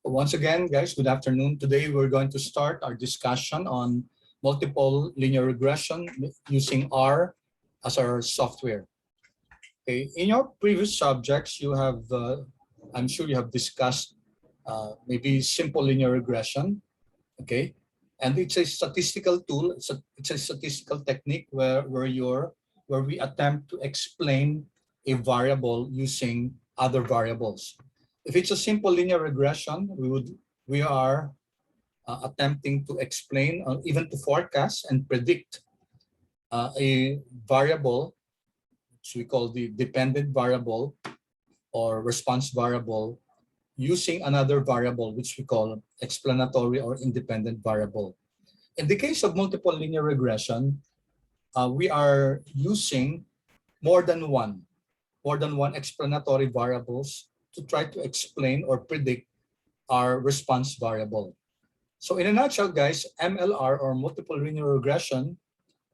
Once again, guys, good afternoon. Today, we're going to start our discussion on multiple linear regression using R as our software. Okay. In your previous subjects, you have, I'm sure you have discussed maybe simple linear regression. Okay. And it's a statistical tool. It's a statistical technique where we attempt to explain a variable using other variables. If it's a simple linear regression, we are attempting to explain or even to forecast and predict a variable, which we call the dependent variable or response variable, using another variable, which we call explanatory or independent variable. In the case of multiple linear regression, we are using more than one explanatory variables to try to explain or predict our response variable. So in a nutshell, guys, MLR or multiple linear regression,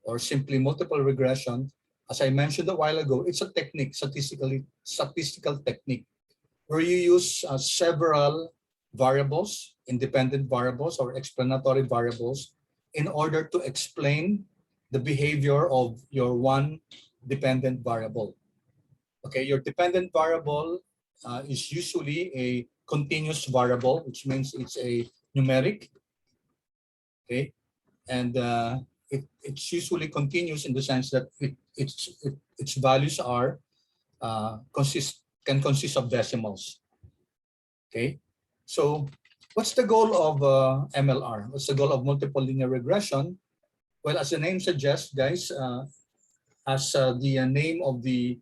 or simply multiple regression, as I mentioned a while ago, it's a technique, statistical technique, where you use several variables, independent variables or explanatory variables, in order to explain the behavior of your one dependent variable. Okay, your dependent variable is usually a continuous variable, which means it's a numeric. Okay, and it's usually continuous in the sense that its values are can consist of decimals. Okay, so what's the goal of MLR? What's the goal of multiple linear regression? Well, as the name suggests, guys, as the name of the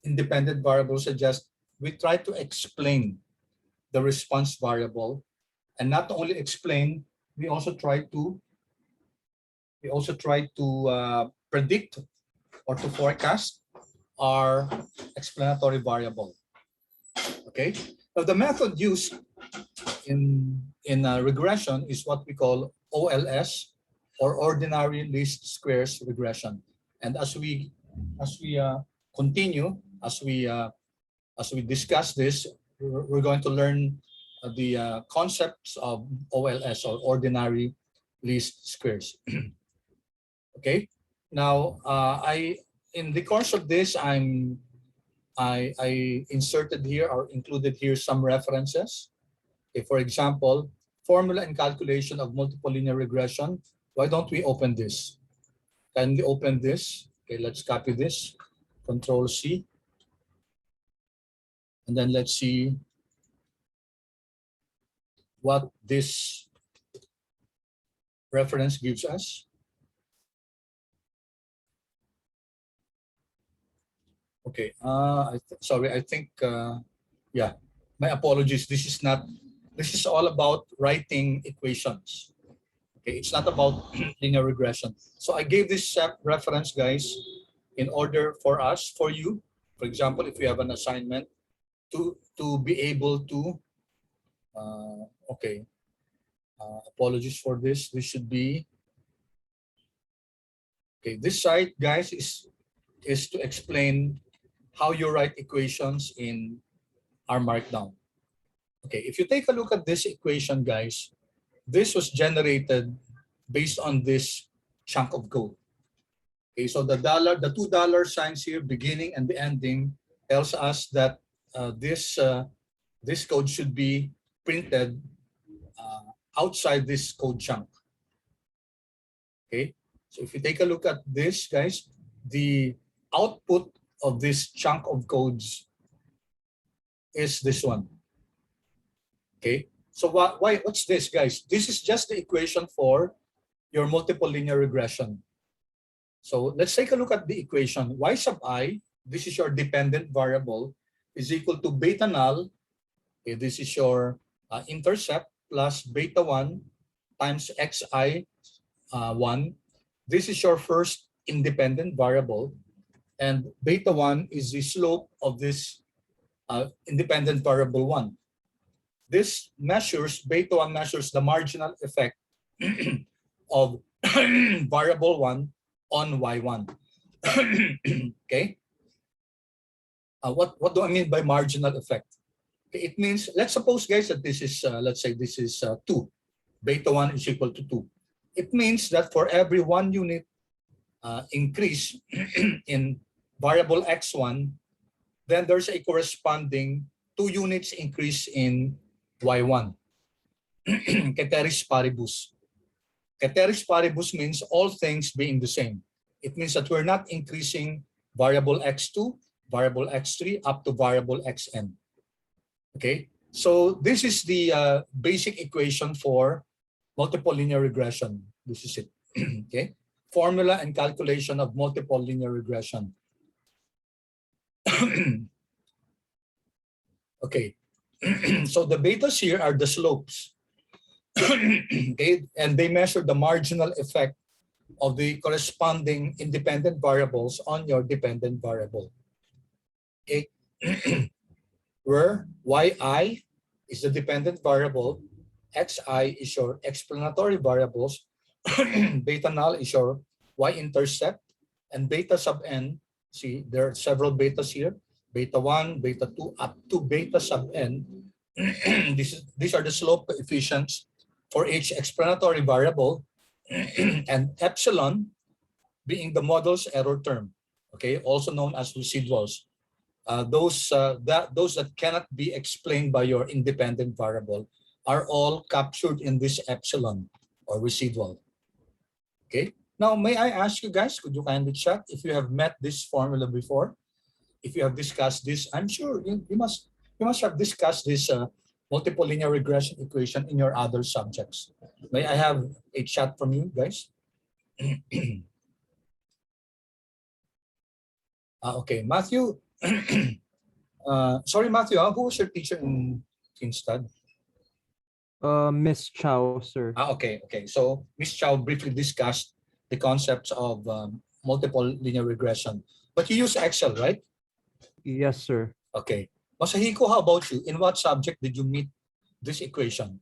independent variable suggests, we try to explain the response variable, and not only explain, we also try to predict or to forecast our explanatory variable. Okay. Now the method used in regression is what we call OLS, or ordinary least squares regression. And as we continue, as we discuss this, we're going to learn the concepts of OLS, or ordinary least squares. Okay. Now, in the course of this, I inserted here or included here some references. Okay, for example, formula and calculation of multiple linear regression. Why don't we open this? Can we open this? Okay, let's copy this. Control C. And then let's see what this reference gives us. Okay, sorry, I think, yeah, my apologies. This is all about writing equations. Okay, it's not about linear regression. So I gave this reference, guys, in order for you, for example, if you have an assignment, to be able to, okay, apologies for this. This should be, okay, this site, guys, is to explain how you write equations in our Markdown. Okay, if you take a look at this equation, guys, this was generated based on this chunk of code. Okay, so the $2 signs here, beginning and the ending, tells us that this code should be printed outside this code chunk. Okay, so if you take a look at this, guys, the output of this chunk of codes is this one. Okay, so what's this, guys? This is just the equation for your multiple linear regression. So let's take a look at the equation. Y sub I, this is your dependent variable, is equal to beta null. Okay, this is your intercept, plus beta 1 times xi 1. This is your first independent variable, and beta 1 is the slope of this independent variable 1. This measures, beta 1 measures the marginal effect of variable 1 on y1. Okay. What do I mean by marginal effect? Okay, it means, let's suppose, guys, that this is, let's say this is 2. Beta 1 is equal to 2. It means that for every 1 unit increase in variable x1, then there's a corresponding 2 units increase in y1. Ceteris paribus. Ceteris paribus means all things being the same. It means that we're not increasing variable x2, variable x3, up to variable xn. Okay, so this is the basic equation for multiple linear regression. This is it. Okay, formula and calculation of multiple linear regression. Okay, so the betas here are the slopes. Okay, and they measure the marginal effect of the corresponding independent variables on your dependent variable. Okay, where yi is the dependent variable, xi is your explanatory variables, beta null is your y-intercept, and beta sub n, see there are several betas here, beta 1, beta 2, up to beta sub n. These are the slope coefficients for each explanatory variable, and epsilon being the model's error term, okay, also known as residuals. Those that cannot be explained by your independent variable are all captured in this epsilon or residual. Okay. Now, may I ask you guys, could you kindly chat if you have met this formula before? If you have discussed this, I'm sure you must have discussed this multiple linear regression equation in your other subjects. May I have a chat from you guys? Okay, Matthew. Sorry, Matthew, who was your teacher in stud? Miss Chow, sir. Okay. So Miss Chow briefly discussed the concepts of multiple linear regression. But you use Excel, right? Yes, sir. Okay. Masahiko, how about you? In what subject did you meet this equation?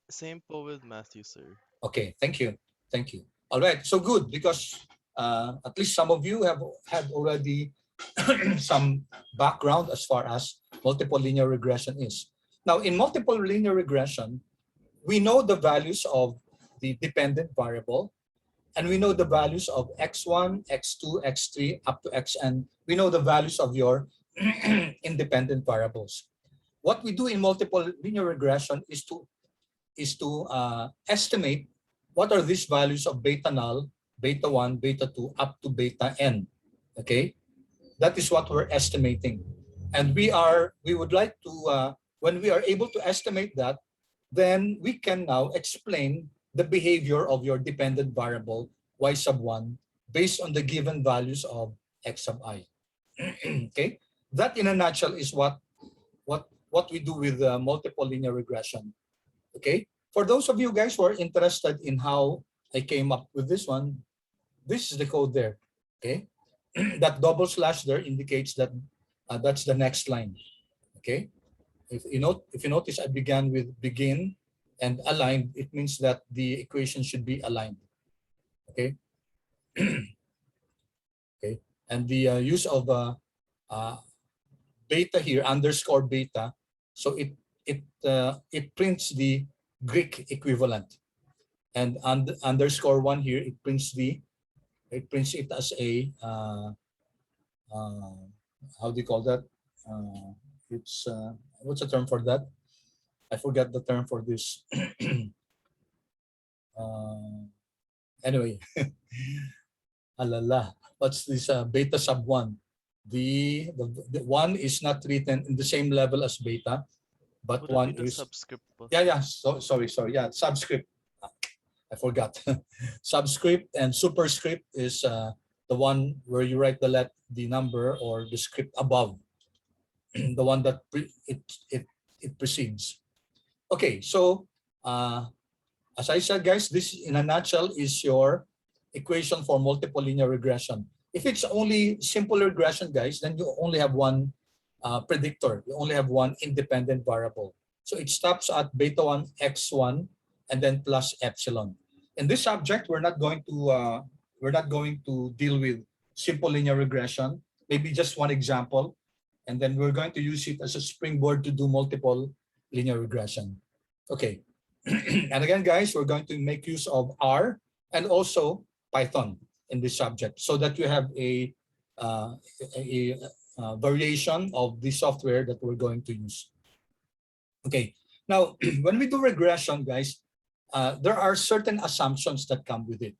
Same po with Matthew, sir. Okay, thank you. All right, so good, because at least some of you have had already some background as far as multiple linear regression is. Now, in multiple linear regression, we know the values of the dependent variable, and we know the values of x1, x2, x3, up to xn. We know the values of your independent variables. What we do in multiple linear regression is to estimate what are these values of beta null, beta 1, beta 2, up to beta n. Okay, that is what we're estimating, and we would like to when we are able to estimate that, then we can now explain the behavior of your dependent variable y sub 1 based on the given values of x sub I. Okay, that in a nutshell is what we do with multiple linear regression. Okay, for those of you guys who are interested in how I came up with this one, this is the code there. Okay, that double slash there indicates that that's the next line. Okay, if you notice, I began with begin and aligned. It means that the equation should be aligned. Okay. Okay, and the use of beta here, underscore beta, so it prints the Greek equivalent, and underscore 1 here, it prints it as a how do you call that? It's what's the term for that? I forgot the term for this. Anyway, alala, what's this beta sub 1? The 1 is not written in the same level as beta, but Would it 1 be the is subscript po? yeah. So sorry. Yeah, subscript. I forgot. Subscript and superscript is the one where you write the number or the script above, the one that it precedes. Okay, so as I said, guys, this in a nutshell is your equation for multiple linear regression. If it's only simple regression, guys, then you only have one predictor. You only have one independent variable. So it stops at beta 1 x1 and then plus epsilon. In this subject, we're not going to deal with simple linear regression. Maybe just one example. And then we're going to use it as a springboard to do multiple linear regression. Okay. And again, guys, we're going to make use of R and also Python in this subject so that you have a variation of the software that we're going to use. Okay. Now, when we do regression, guys, there are certain assumptions that come with it.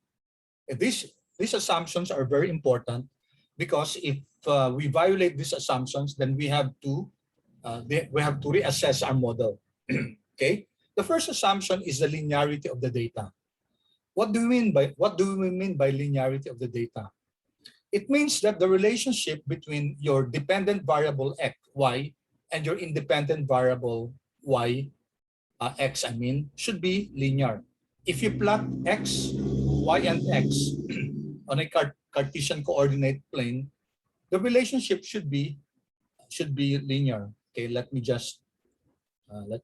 These assumptions are very important because if we violate these assumptions, then we have to reassess our model. Okay. The first assumption is the linearity of the data. What do we mean by linearity of the data? It means that the relationship between your dependent variable x, y, and your independent variable y, x, should be linear. If you plot x, y, and x on a Cartesian coordinate plane, the relationship should be linear. Okay, let me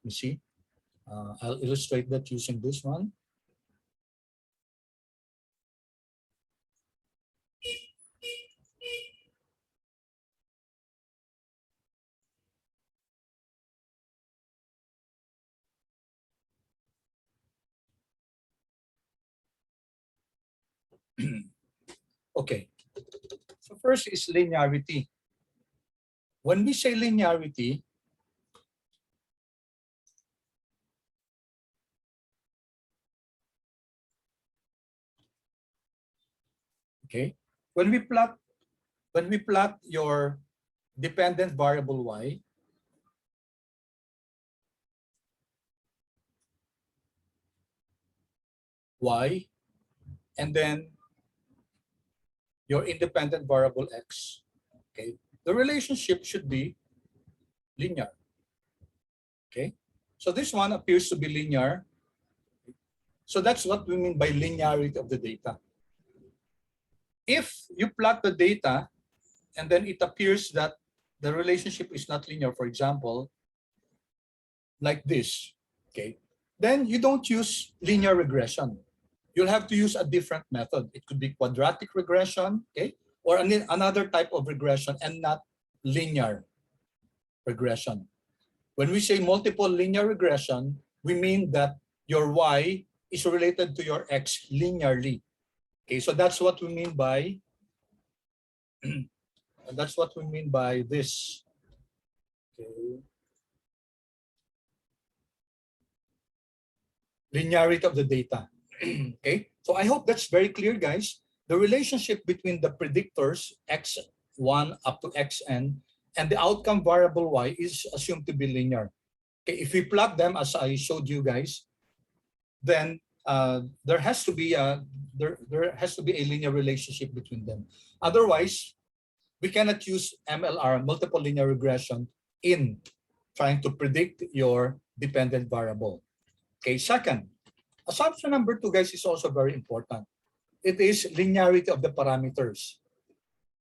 see. I'll illustrate that using this one. Okay, so first is linearity. When we say linearity, okay, when we plot your dependent variable y, and then your independent variable x, okay, the relationship should be linear. Okay, so this one appears to be linear. So that's what we mean by linearity of the data. If you plot the data and then it appears that the relationship is not linear, for example, like this, okay, then you don't use linear regression. You'll have to use a different method. It could be quadratic regression, okay, or another type of regression and not linear regression. When we say multiple linear regression, we mean that your y is related to your x linearly. Okay, so that's what we mean by this. Okay. Linearity of the data. Okay, so I hope that's very clear, guys. The relationship between the predictors x1 up to xn and the outcome variable y is assumed to be linear. Okay, if we plot them as I showed you guys, then there has to be a linear relationship between them. Otherwise, we cannot use MLR, multiple linear regression, in trying to predict your dependent variable. Okay, second, assumption number 2, guys, is also very important. It is linearity of the parameters.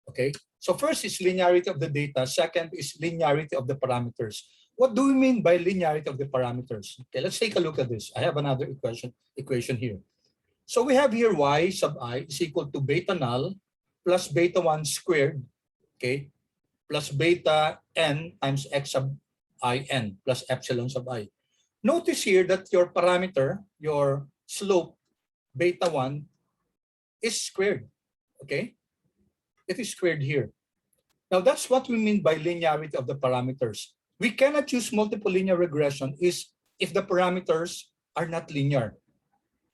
Okay, so first is linearity of the data. Second is linearity of the parameters. What do we mean by linearity of the parameters? Okay, let's take a look at this. I have another equation here. So we have here y sub I is equal to beta null plus beta 1 squared, okay, plus beta n times x sub I n plus epsilon sub I. Notice here that your parameter, your slope, beta 1, is squared, okay? It is squared here. Now that's what we mean by linearity of the parameters. We cannot use multiple linear regression if the parameters are not linear.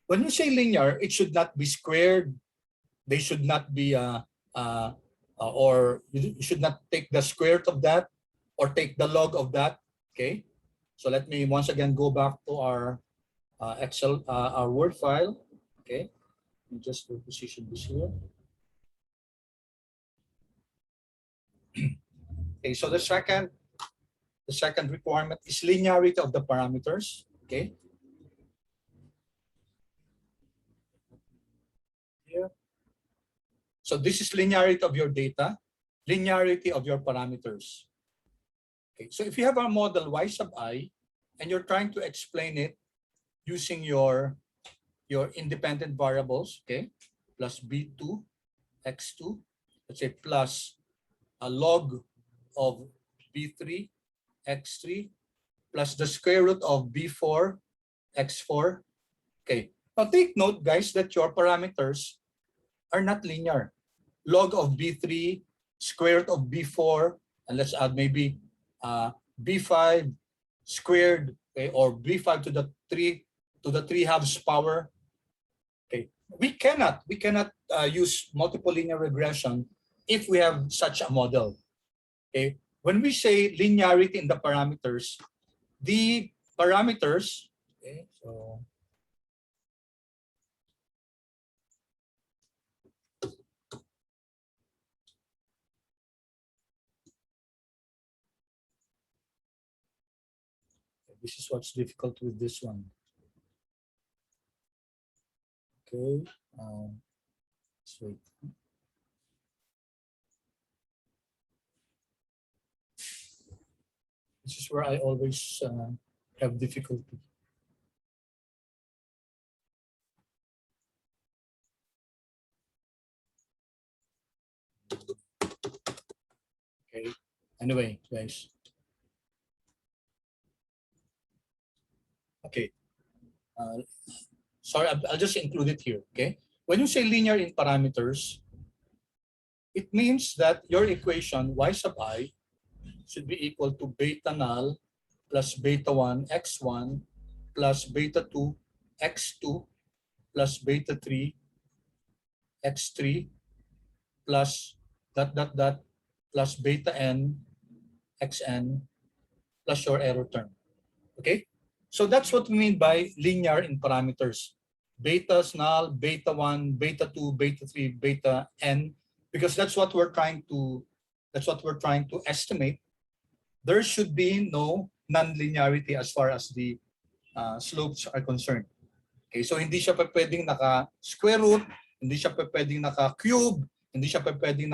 When you say linear, it should not be squared. They should not be, or you should not take the square root of that or take the log of that, okay? So let me once again go back to our Excel, our Word file. Okay, let me just reposition this here. Okay, so the second requirement is linearity of the parameters. Okay. Here. So this is linearity of your data, linearity of your parameters. Okay, so if you have a model y sub I and you're trying to explain it using your independent variables, okay, plus b2, x2, let's say plus a log of B3 X3 plus the square root of B4 X4. Okay. Now take note, guys, that your parameters are not linear. Log of B3, square root of B4, and let's add maybe B5 squared, okay, or B5 to the 3 halves power. Okay, we cannot use multiple linear regression if we have such a model. Okay, when we say linearity in the parameters, the parameters. Okay, so this is what's difficult with this one. Okay, let's wait. This is where I always have difficulty. Okay, anyway, guys. Okay, sorry, I'll just include it here, okay? When you say linear in parameters, it means that your equation y sub I should be equal to beta null plus beta 1 x1 plus beta 2 x2 plus beta 3 x3 plus dot plus beta n xn plus your error term. Okay? So that's what we mean by linear in parameters. Betas null, beta 1, beta 2, beta 3, beta n, because that's what we're trying to estimate. There should be no non-linearity as far as the slopes are concerned. Okay, so hindi siya pwedeng naka-square root, hindi siya pwedeng naka-cube, hindi siya pwedeng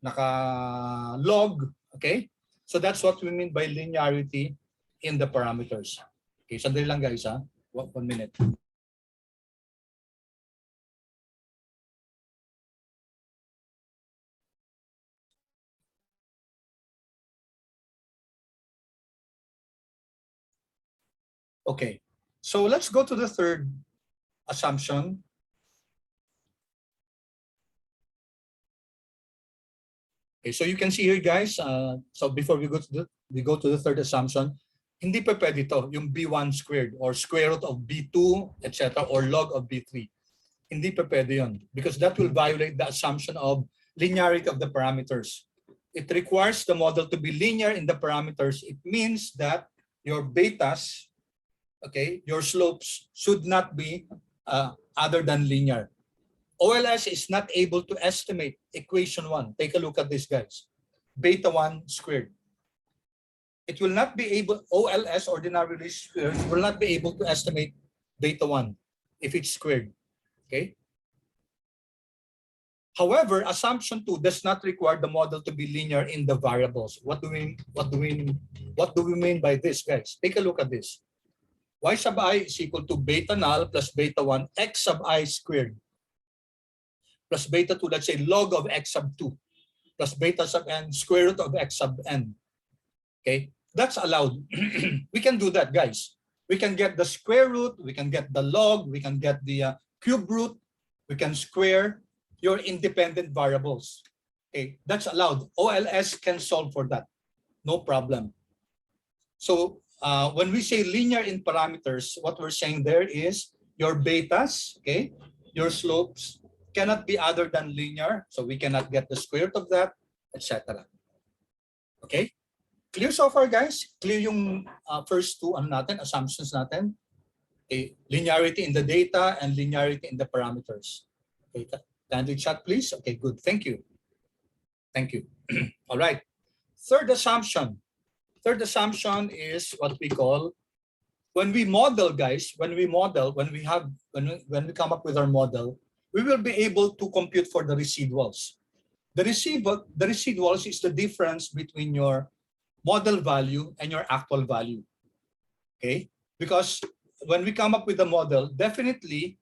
naka-log. Okay, so that's what we mean by linearity in the parameters. Okay, sandali lang guys ha. 1 minute. Okay, so let's go to the third assumption. Okay, so you can see here guys, so before we go to the third assumption, hindi pa pwede ito, yung B1 squared or square root of B2, etc. or log of B3. Hindi pa pwede yun because that will violate the assumption of linearity of the parameters. It requires the model to be linear in the parameters. It means that your betas, okay, your slopes should not be other than linear. OLS is not able to estimate equation 1. Take a look at this, guys. Beta 1 squared. It will not be able, OLS, ordinary least squares, will not be able to estimate beta 1 if it's squared. Okay? However, assumption 2 does not require the model to be linear in the variables. What do we mean by this, guys? Take a look at this. Y sub I is equal to beta null plus beta 1 x sub I squared plus beta 2, let's say log of x sub 2 plus beta sub n square root of x sub n. Okay, that's allowed. We can do that, guys. We can get the square root, we can get the log, we can get the cube root, we can square your independent variables. Okay, that's allowed. OLS can solve for that. No problem. So when we say linear in parameters, what we're saying there is your betas, okay, your slopes cannot be other than linear. So we cannot get the square root of that, etc. Okay? Clear so far, guys? Clear yung first two assumptions natin? Okay. Linearity in the data and linearity in the parameters. Okay. Kindly chat, please. Okay, good. Thank you. Thank you. All right. Third assumption. Third assumption is what we call, when we model, guys, when we come up with our model, we will be able to compute for the residuals. The residuals is the difference between your model value and your actual value. Okay? Because when we come up with a model, definitely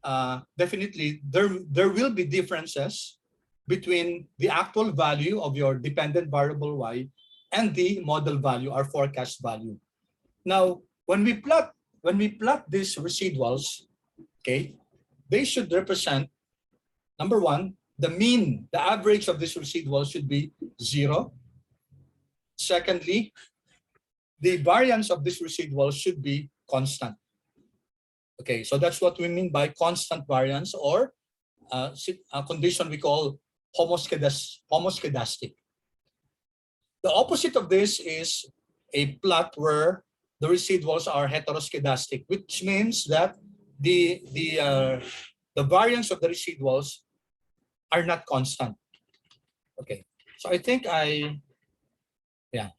there will be differences between the actual value of your dependent variable y and the model value, our forecast value. Now, when we plot these residuals, okay, they should represent, number one, the mean, the average of this residual should be 0. Secondly, the variance of this residual should be constant. Okay, so that's what we mean by constant variance, or a condition we call homoskedastic. The opposite of this is a plot where the residuals are heteroskedastic, which means that the variance of the residuals are not constant. Okay, so I think yeah.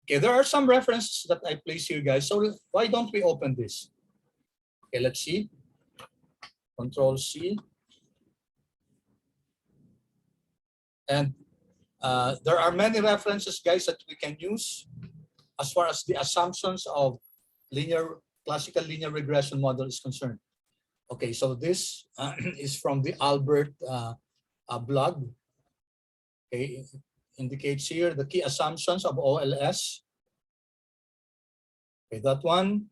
Okay, there are some references that I place here, guys. So why don't we open this? Okay, let's see. Control C. And there are many references, guys, that we can use as far as the assumptions of classical linear regression model is concerned. Okay, so this is from the Albert blog. Okay, indicates here the key assumptions of OLS. Okay, that one,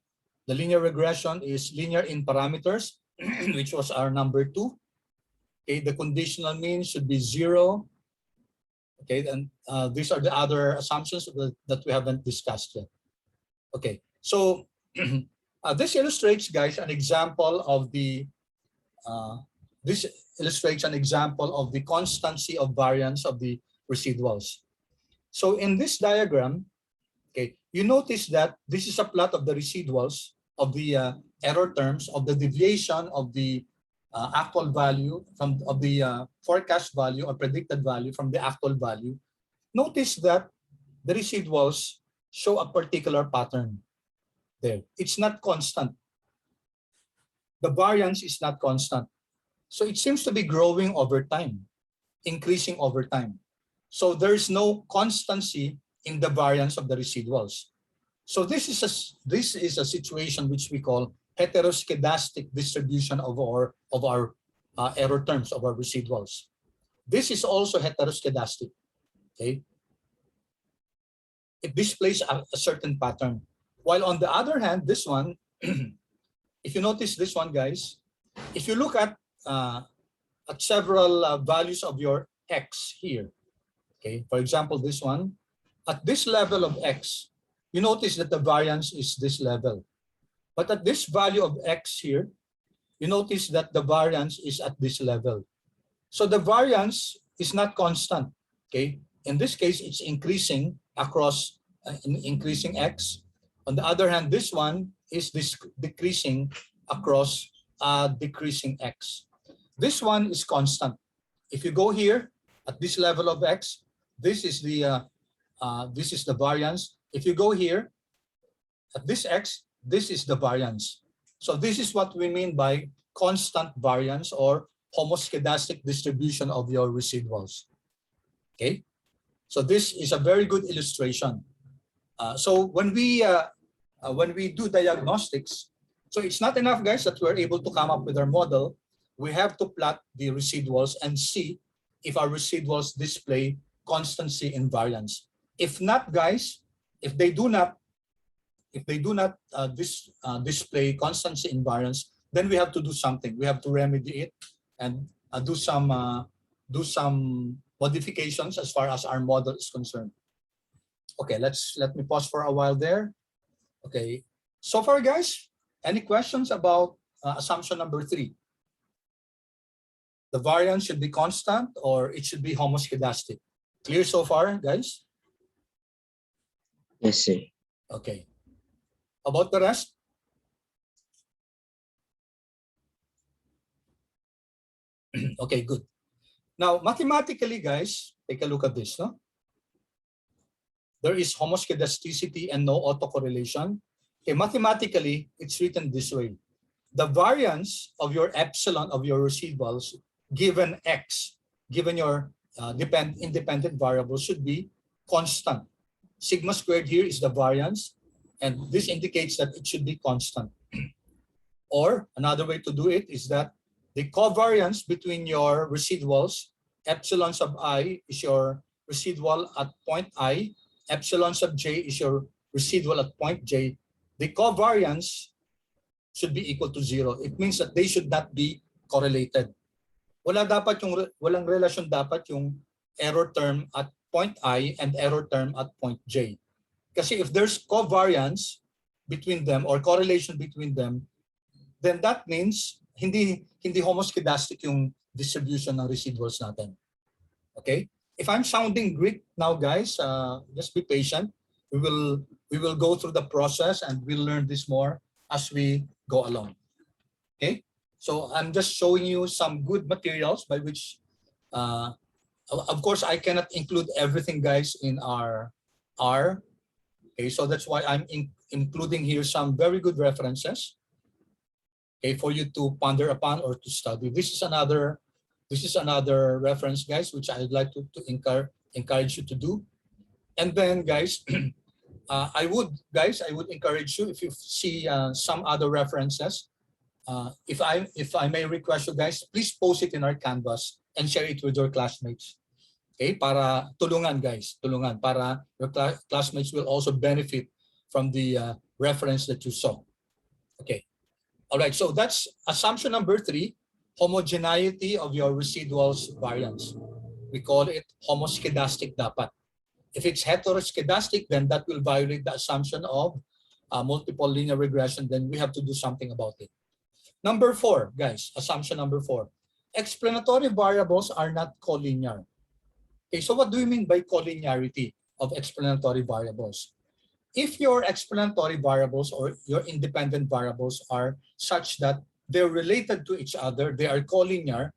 the linear regression is linear in parameters, which was our number 2. Okay, the conditional mean should be 0. Okay, and these are the other assumptions that we haven't discussed yet. Okay, so this illustrates, guys, an example of the constancy of variance of the residuals. So in this diagram, okay, you notice that this is a plot of the residuals of the error terms of the deviation of the actual value of the forecast value or predicted value from the actual value. Notice that the residuals show a particular pattern there. It's not constant. The variance is not constant. So it seems to be growing over time, increasing over time. So there is no constancy in the variance of the residuals. So this is a situation which we call heteroskedastic distribution of our error terms, of our residuals. This is also heteroskedastic. Okay, it displays a certain pattern. While on the other hand, this one, if you notice this one, guys, if you look at several values of your x here, okay, for example, this one, at this level of x, you notice that the variance is this level. But at this value of x here, you notice that the variance is at this level. So the variance is not constant. Okay, in this case, it's increasing across increasing x. On the other hand, this one is decreasing across decreasing x. This one is constant. If you go here at this level of x, this is the variance. If you go here at this x, this is the variance. So this is what we mean by constant variance or homoskedastic distribution of your residuals. Okay, so this is a very good illustration. So when we do diagnostics, so it's not enough, guys, that we're able to come up with our model. We have to plot the residuals and see if our residuals display constancy in variance. If not, guys, if they do not display constancy in variance, then we have to do something. We have to remedy it and do some modifications as far as our model is concerned. Okay, let me pause for a while there. Okay, so far, guys, any questions about assumption number 3? The variance should be constant or it should be homoskedastic. Clear so far, guys? Yes, sir. Okay. About the rest? Okay, good. Now, mathematically, guys, take a look at this. No? There is homoskedasticity and no autocorrelation. Okay, mathematically, it's written this way. The variance of your epsilon of your residuals given x, given your independent variable, should be constant. Sigma squared here is the variance, and this indicates that it should be constant. Or another way to do it is that the covariance between your residuals, epsilon sub I is your residual at point I, epsilon sub j is your residual at point j, the covariance should be equal to 0. It means that they should not be correlated. Walang relasyon dapat yung error term at point I and error term at point j. Kasi if there's covariance between them or correlation between them, then that means hindi homoskedastic yung distribution ng residuals natin. Okay? If I'm sounding Greek now, guys, just be patient. We will go through the process and we'll learn this more as we go along. Okay? So I'm just showing you some good materials by which, of course, I cannot include everything, guys, in our R. Okay, so that's why I'm including here some very good references, okay, for you to ponder upon or to study. This is another reference, guys, which I'd like to encourage you to do. And then, guys, I would encourage you, if you see some other references, if I may request you guys, please post it in our Canvas and share it with your classmates. Okay, para tulungan, guys, tulungan, para your classmates will also benefit from the reference that you saw. Okay, all right, so that's assumption number 3, homogeneity of your residuals variance. We call it homoskedastic dapat. If it's heteroskedastic, then that will violate the assumption of multiple linear regression, then we have to do something about it. Number 4, guys, assumption number 4, explanatory variables are not collinear. Okay, so what do you mean by collinearity of explanatory variables? If your explanatory variables or your independent variables are such that they're related to each other, they are collinear,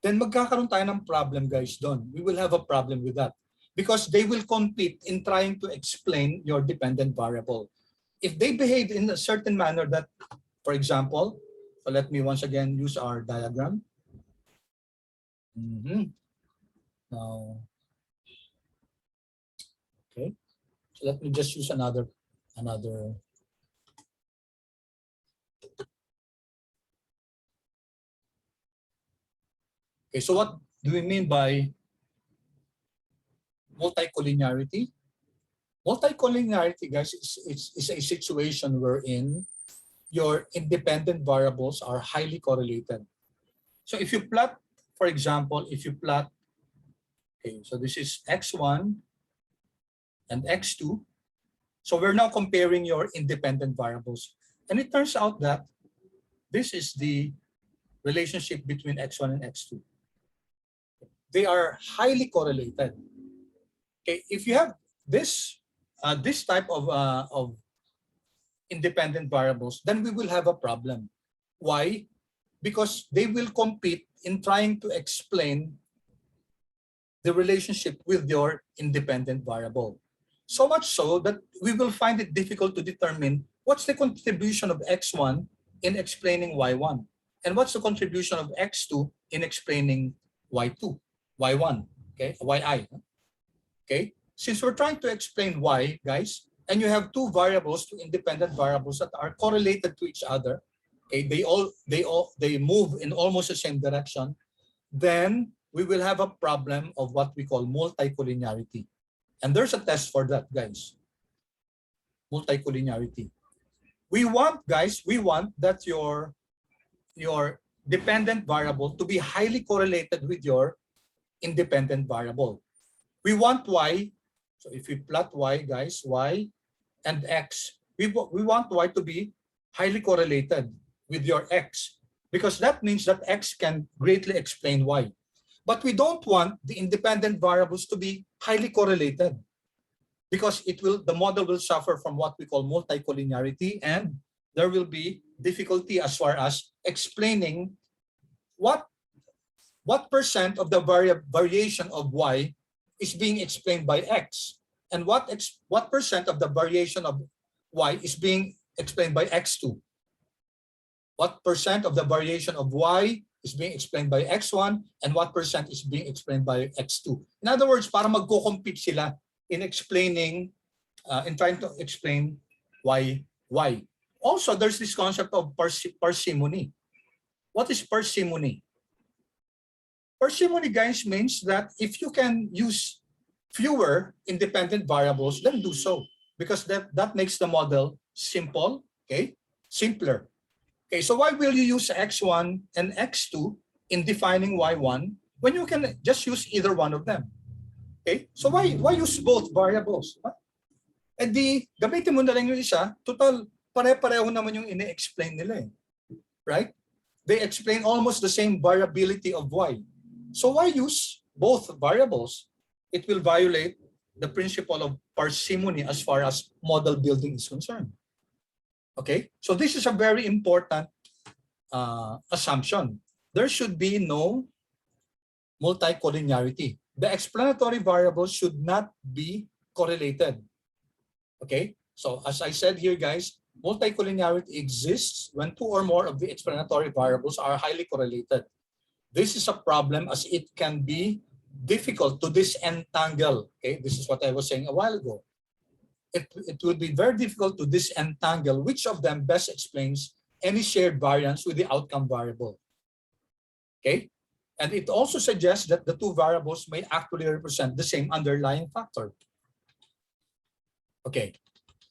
then magkakaroon tayo ng problem, guys, doon. We will have a problem with that because they will compete in trying to explain your dependent variable. If they behave in a certain manner that, for example, so let me once again use our diagram. Now, okay, so let me just use another. Okay, so what do we mean by multicollinearity? Multicollinearity, guys, is a situation wherein your independent variables are highly correlated. So if you plot, for example, okay, so this is x1 and x2. So we're now comparing your independent variables. And it turns out that this is the relationship between x1 and x2. They are highly correlated. Okay, if you have this type of independent variables, then we will have a problem. Why? Because they will compete in trying to explain the relationship with your independent variable. So much so that we will find it difficult to determine what's the contribution of x1 in explaining y1 and what's the contribution of x2 in explaining y2, y1, okay, yi. Okay, since we're trying to explain y, guys, and you have two variables, two independent variables that are correlated to each other, okay, they move in almost the same direction, then we will have a problem of what we call multicollinearity. And there's a test for that, guys. Multicollinearity. We want that your dependent variable to be highly correlated with your independent variable. We want y, so if we plot y, guys, y and x, we want y to be highly correlated with your x, because that means that x can greatly explain y. But we don't want the independent variables to be highly correlated, because the model will suffer from what we call multicollinearity, and there will be difficulty as far as explaining what percent of the variation of y is being explained by x, and what percent of the variation of y is being explained by x2. What percent of the variation of y is being explained by x1, and what percent is being explained by x2. In other words, para magko-compete sila in explaining, in trying to explain y. Also, there's this concept of parsimony. What is parsimony? Parsimony, guys, means that if you can use fewer independent variables, then do so, because that makes the model simple, okay, simpler. Okay, so why will you use x1 and x2 in defining y1 when you can just use either one of them? Okay, so why use both variables? Eh di, gamitin mo na lang yung isa, total, pare-pareho naman yung ine-explain nila eh. Right? They explain almost the same variability of y. So why use both variables? It will violate the principle of parsimony as far as model building is concerned. Okay, so this is a very important assumption. There should be no multicollinearity. The explanatory variables should not be correlated. Okay, so as I said here, guys, multicollinearity exists when two or more of the explanatory variables are highly correlated. This is a problem as it can be difficult to disentangle. Okay, this is what I was saying a while ago. It would be very difficult to disentangle which of them best explains any shared variance with the outcome variable. Okay, and it also suggests that the two variables may actually represent the same underlying factor. Okay,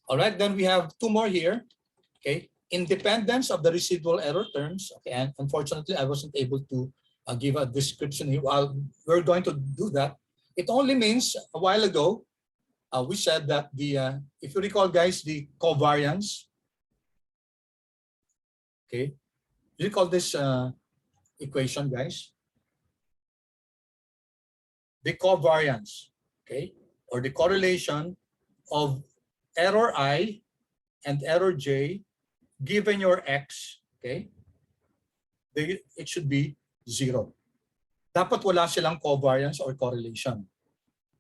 all right, then we have two more here. Okay, independence of the residual error terms. Okay, and unfortunately, I wasn't able to give a description here. We're going to do that. It only means a while ago, we said that the, if you recall, guys, the covariance. Okay, you recall this equation, guys? The covariance, okay, or the correlation of error I and error J given your X, okay, it should be 0. Dapat wala silang covariance or correlation.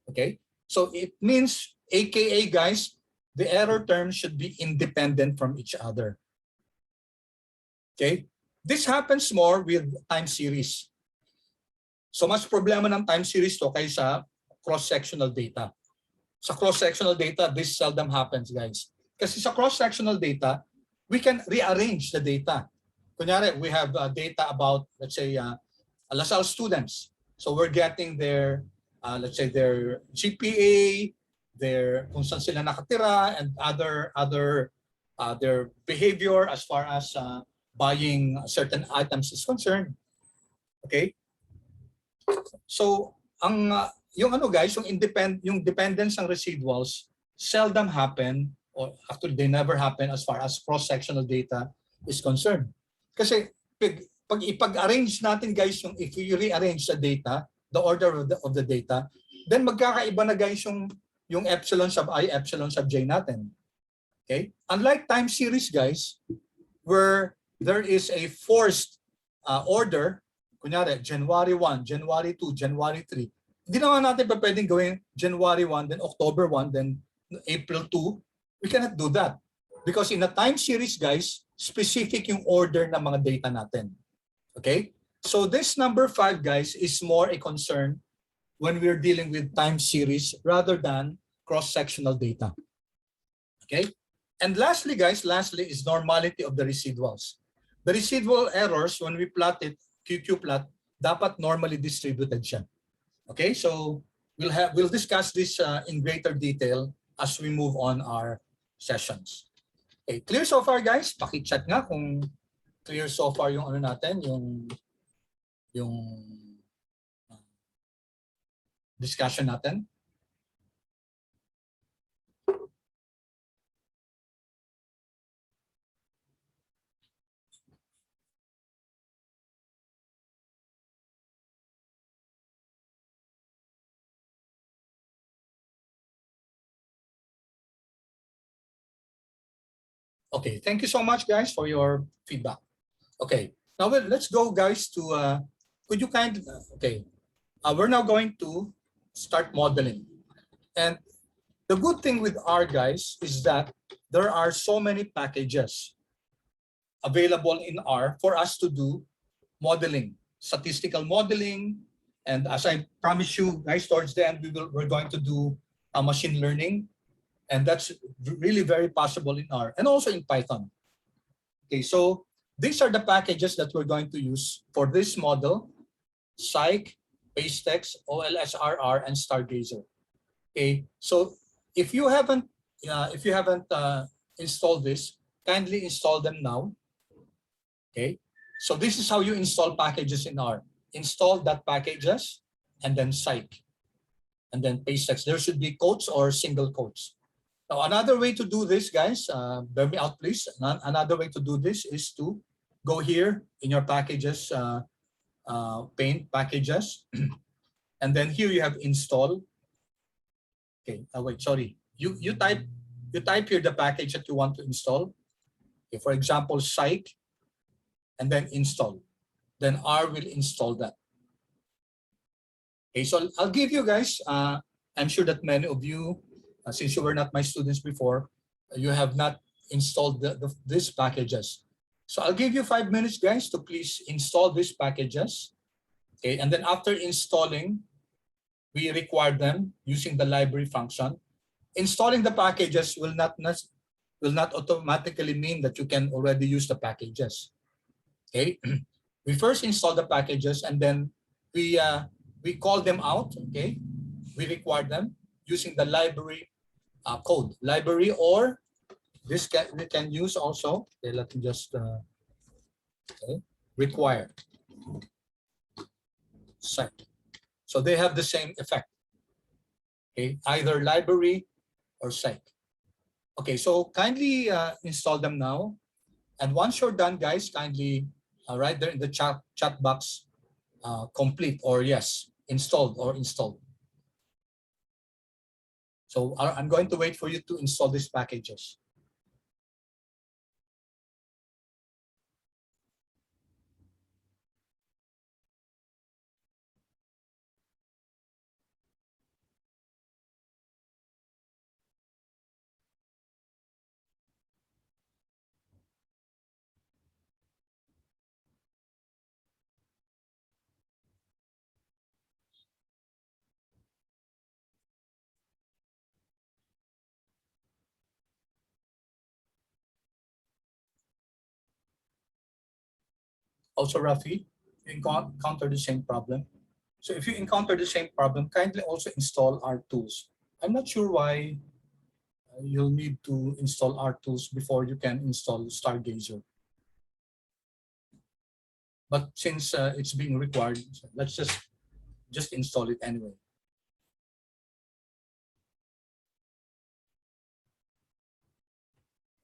Okay, so it means, AKA, guys, the error terms should be independent from each other. Okay, this happens more with time series. So mas problema ng time series to kaysa cross-sectional data. Sa cross-sectional data, this seldom happens, guys. Kasi sa cross-sectional data, we can rearrange the data. Kunyari, we have data about, let's say, LaSalle students. So we're getting their, let's say, their GPA, their kung saan sila nakatira, and their behavior as far as buying certain items is concerned. Okay? So, yung ano, guys, yung dependence ng residuals seldom happen, or actually they never happen as far as cross-sectional data is concerned. Kasi pag ipag-arrange natin, guys, if you rearrange the data, the order of the data, then magkakaiba na, guys, yung epsilon sub I, epsilon sub J natin. Okay? Unlike time series, guys, where there is a forced order, kunyari, January 1, January 2, January 3, hindi naman natin pa pwedeng gawin January 1, then October 1, then April 2. We cannot do that. Because in a time series, guys, specific yung order ng mga data natin. Okay? So this number 5, guys, is more a concern when we're dealing with time series rather than cross-sectional data. Okay? And lastly, guys, is normality of the residuals. The residual errors, when we plot it, QQ plot, dapat normally distributed siya. Okay, so we'll discuss this in greater detail as we move on our sessions. Okay, clear so far, guys? Paki-chat nga kung clear so far yung ano natin, yung discussion natin. Okay, thank you so much, guys, for your feedback. Okay, now let's go, guys, to, could you okay, we're now going to start modeling. And the good thing with R, guys, is that there are so many packages available in R for us to do modeling, statistical modeling. And as I promised you, guys, towards the end, we're going to do machine learning. And that's really very possible in R and also in Python. Okay, so these are the packages that we're going to use for this model: Psych, Basetext, OLSRR, and Stargazer. Okay, so if you haven't installed this, kindly install them now. Okay, so this is how you install packages in R. Install that packages and then psych and then paste text. There should be quotes or single quotes. Now another way to do this, guys, bear me out please. Another way to do this is to go here in your packages, pane packages, and then here you have install. Okay, wait, sorry. You type here the package that you want to install. Okay, for example, psych, and then install. Then R will install that. Okay, so I'll give you guys. I'm sure that many of you, since you were not my students before, you have not installed these packages. So I'll give you 5 minutes, guys, to please install these packages. Okay, and then after installing, we require them using the library function. Installing the packages will not automatically mean that you can already use the packages. Okay, we first install the packages and then we call them out. Okay, we require them using the library code. Library, or this we can use also. Okay, let me just require set. So they have the same effect. Okay, either library or psych. Okay, so kindly install them now. And once you're done, guys, kindly write there in the chat box, complete or yes, installed or installed. So I'm going to wait for you to install these packages. Also, Rafi, you encounter the same problem. So if you encounter the same problem, kindly also install our tools. I'm not sure why you'll need to install our tools before you can install Stargazer. But since it's being required, let's just install it anyway.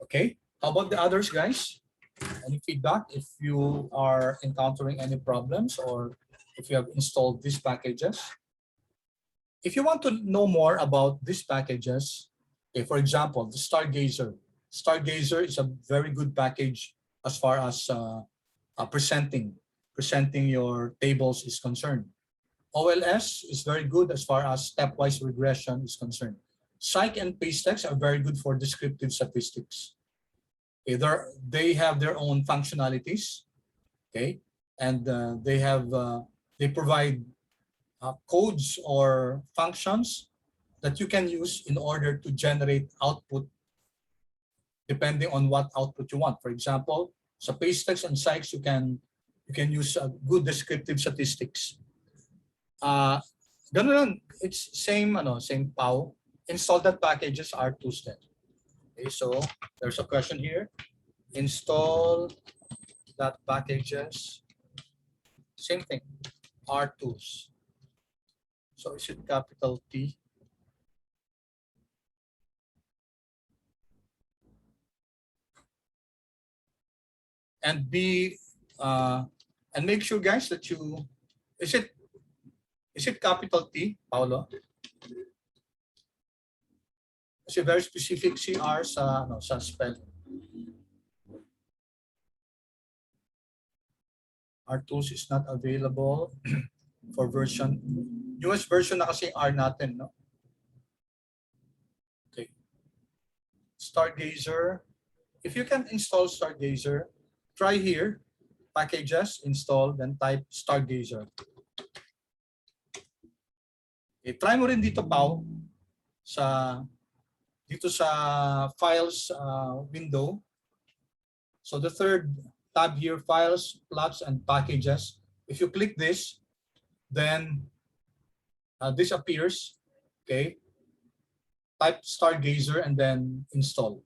Okay, how about the others, guys? Any feedback if you are encountering any problems or if you have installed these packages? If you want to know more about these packages, okay, for example, the Stargazer. Stargazer is a very good package as far as presenting your tables is concerned. OLS is very good as far as stepwise regression is concerned. Psych and PasteX are very good for descriptive statistics. Either they have their own functionalities, okay, and they provide codes or functions that you can use in order to generate output depending on what output you want. For example, sa PasteX and Psych, you can use good descriptive statistics. Ganun lang, it's same POW. Install that packages R2 step. Okay, so there's a question here. Install that packages. Same thing, R2s. So is it capital T? And and make sure, guys, that you is it capital T, Paolo? Kasi very specific CR sa spell. R tools is not available for version. Newest version na kasi R natin, no? Okay. Stargazer. If you can install Stargazer, try here, packages, install, then type Stargazer. Okay, try mo rin dito, Pao, dito sa files window. So the third tab here, files, plots, and packages. If you click this, then this appears, okay? type Stargazer and then install.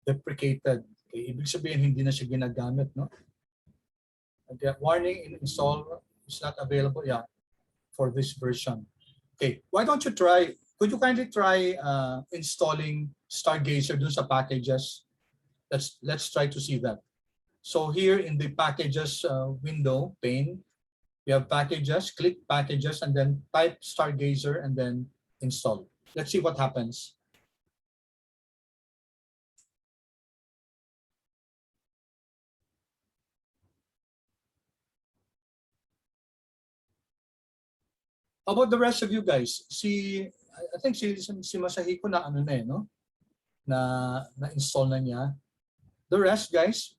Deprecated. Okay, ibig sabihin hindi na siya ginagamit, no? Okay, warning, install is not available. Yeah, for this version. Okay, why don't you try? Could you kindly try installing Stargazer dun sa packages? Let's try to see that. So here in the packages window pane, we have packages. Click packages and then type Stargazer and then install. Let's see what happens. How about the rest of you guys? I think si Masahiko na ano na eh, no? Na-install na niya. The rest, guys?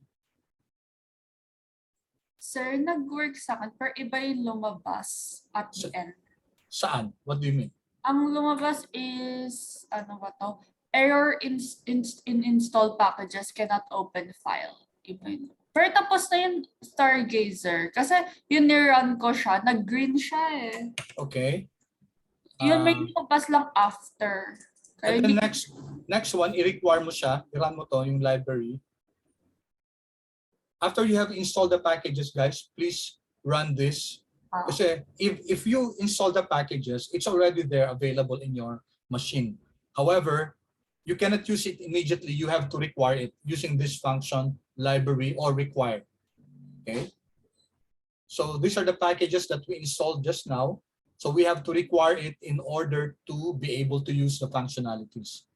Sir, nag-work sa akin, pero iba yung lumabas at the end. Saan? What do you mean? Ang lumabas is, ano ba to? Error in install packages cannot open file. Iba yun. Pero tapos na yung Stargazer. Kasi yung nirun ko siya, nag-green siya eh. Okay. Yun may lumabas lang after. Kaya And the next one, i-require mo siya, i-run mo to, yung library. After you have installed the packages, guys, please run this. Kasi if you install the packages, it's already there available in your machine. However, you cannot use it immediately. You have to require it using this function, library, or require. Okay. So these are the packages that we installed just now. So we have to require it in order to be able to use the functionalities.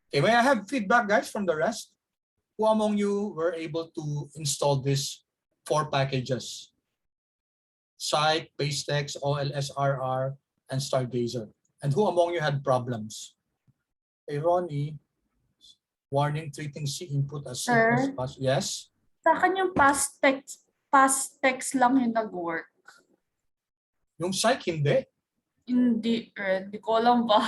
Okay, may I have feedback, guys, from the rest? Who among you were able to install these 4 packages? Psych, PasteText, OLSRR, and Stargazer. And who among you had problems? Hey, Ronnie, warning, treating C input as simple as Sir? possible. Yes? Sa akin yung past text lang yung nag-work. Yung Psych, hindi. Hindi ko alam ba.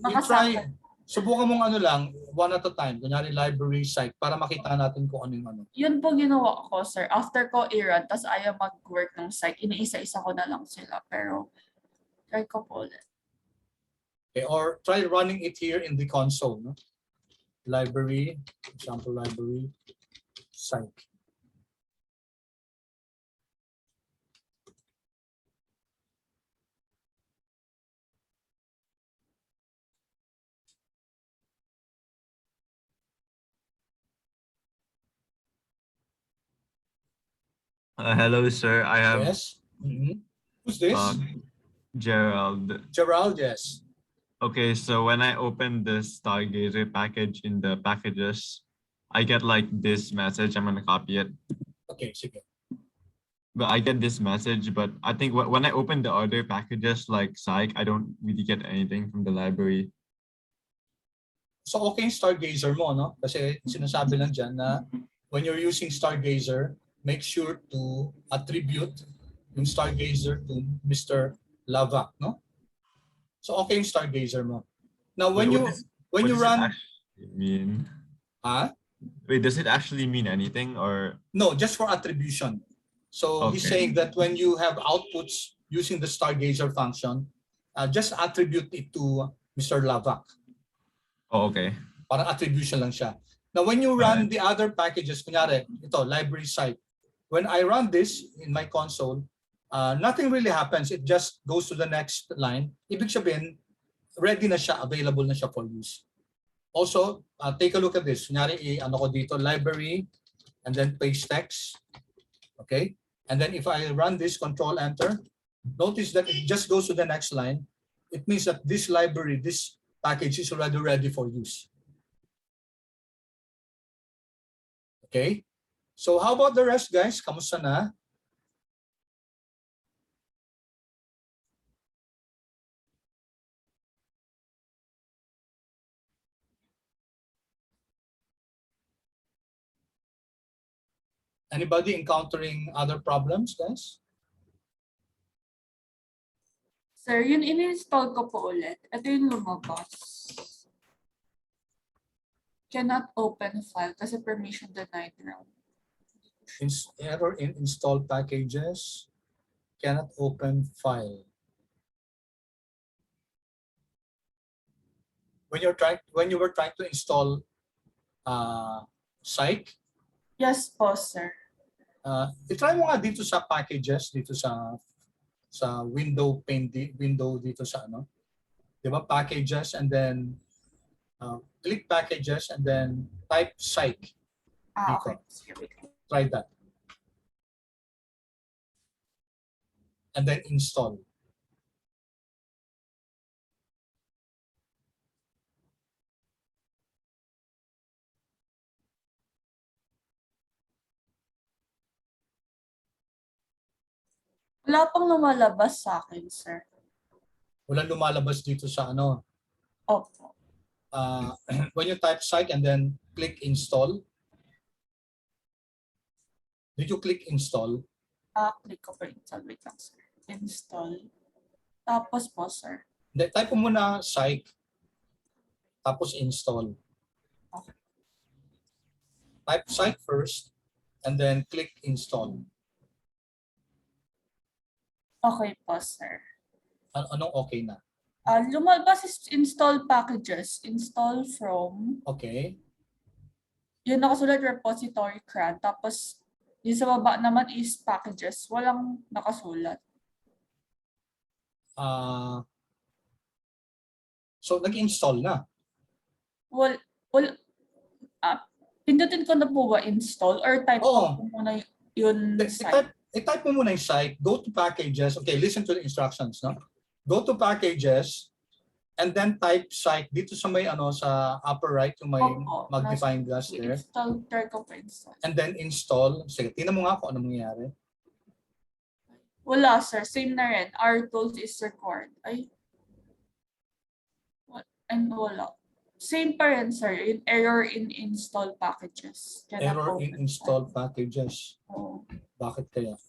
You try, subukan mong ano lang, one at a time. Kunyari library, Psych, para makita natin kung ano yung ano. Yun po ginawa ko, sir. After ko i-run, tas ayaw mag-work ng site, iniisa-isa ko na lang sila. Pero, try ko po ulit. Okay, or try running it here in the console. No? Library, example library, Psych. Hello, sir. I have Yes? Who's this? Gerald. Gerald, yes. Okay, so when I open the Stargazer package in the packages, I get like this message. I'm gonna copy it. Okay, sige. But I get this message, but I think when I open the other packages like Psych, I don't really get anything from the library. So okay yung Stargazer mo, no? Kasi sinasabi lang dyan na when you're using Stargazer, make sure to attribute yung Stargazer to Mr. Lava, no? So okay yung Stargazer mo. Now when Wait, you does run, it actually mean? huh? Wait, does it actually mean anything or? No, just for attribution. So he's Okay. saying that when you have outputs using the Stargazer function, just attribute it to Mr. Lava. Oh, okay. Parang attribution lang siya. Now when you run the other packages, kunyari, ito, library site. When I run this in my console, nothing really happens. It just goes to the next line. Ibig sabihin, ready na siya, available na siya for use. Also, take a look at this. Kunyari, ano ko dito, library, and then PasteText. Okay? And then if I run this, Control Enter, notice that it just goes to the next line. It means that this library, this package is already ready for use. Okay? So how about the rest, guys? Kamusta na? Anybody encountering other problems, guys? Sir, yun in-install ko po ulit. Ito yung lumabas. cannot open file kasi permission denied raw. Error in install packages, cannot open file. When you were trying to install Psych, Yes po, sir. i-try mo nga dito sa packages, dito sa window pane, window dito sa ano, di ba, packages, and then click packages and then type Psych. Okay. Sige, wait. Try that. And then install. Wala pang lumalabas sa akin, sir. Walang lumalabas dito sa ano. Opo. When you type Psych and then click install, did you click install? Click ko po install. Wait lang, sir. Install. Tapos po, sir. Hindi, type mo muna Psych, tapos install. Okay. Type Psych first, and then click install. Okay po, sir. Anong okay na? Lumalabas is install packages. Install from, Okay. yun nakasulat repository CRAN. Tapos, yung sa baba naman is packages. Walang nakasulat. So, nag-install na. Well, pindutin ko na po ba install or type Oo. ko muna yun site? I-type mo muna yung site, go to packages. Okay, listen to the instructions, no? Go to packages, and then type site dito sa may ano, sa upper right, yung may Opo, magnifying glass there. Install, try ko pa install. And then install. Sige, tingnan mo nga kung ano mangyayari. Wala, sir. Same na rin. Our tools is required. Ay. And wala. Same pa rin, sir. In error in install packages. Cannot Error in open install file. packages. Oo. Bakit kaya?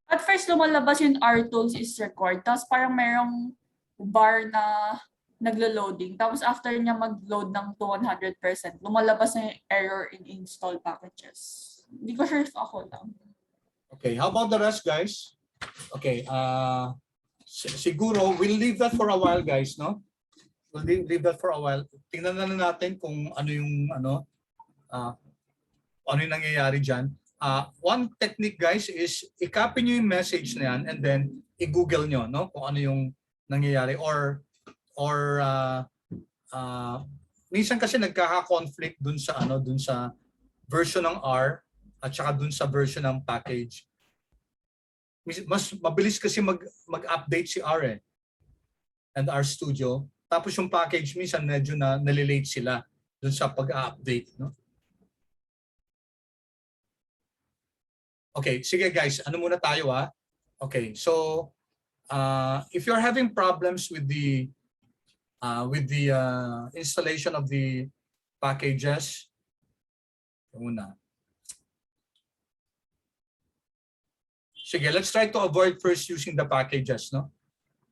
At first, lumalabas yung our tools is required. Tapos parang merong bar na naglo-loading. Tapos after niya mag-load ng 100%, lumalabas na yung error in install packages. Hindi ko sure if ako lang. Okay, how about the rest, guys? Okay, siguro we'll leave that for a while, guys, no? We'll leave that for a while. Tingnan na natin kung ano yung ano yung nangyayari diyan. One technique, guys, is i-copy nyo yung message na yan and then i-google nyo, no, kung ano yung nangyayari, or minsan kasi nagkaka-conflict dun sa ano, dun sa version ng R at saka dun sa version ng package. Mas mabilis kasi mag-update si R and R Studio. Tapos yung package minsan medyo nalilate sila dun sa pag-update, no? Okay, sige guys, ano muna tayo Okay, so if you're having problems with the installation of the packages, muna. Sige, let's try to avoid first using the packages, no?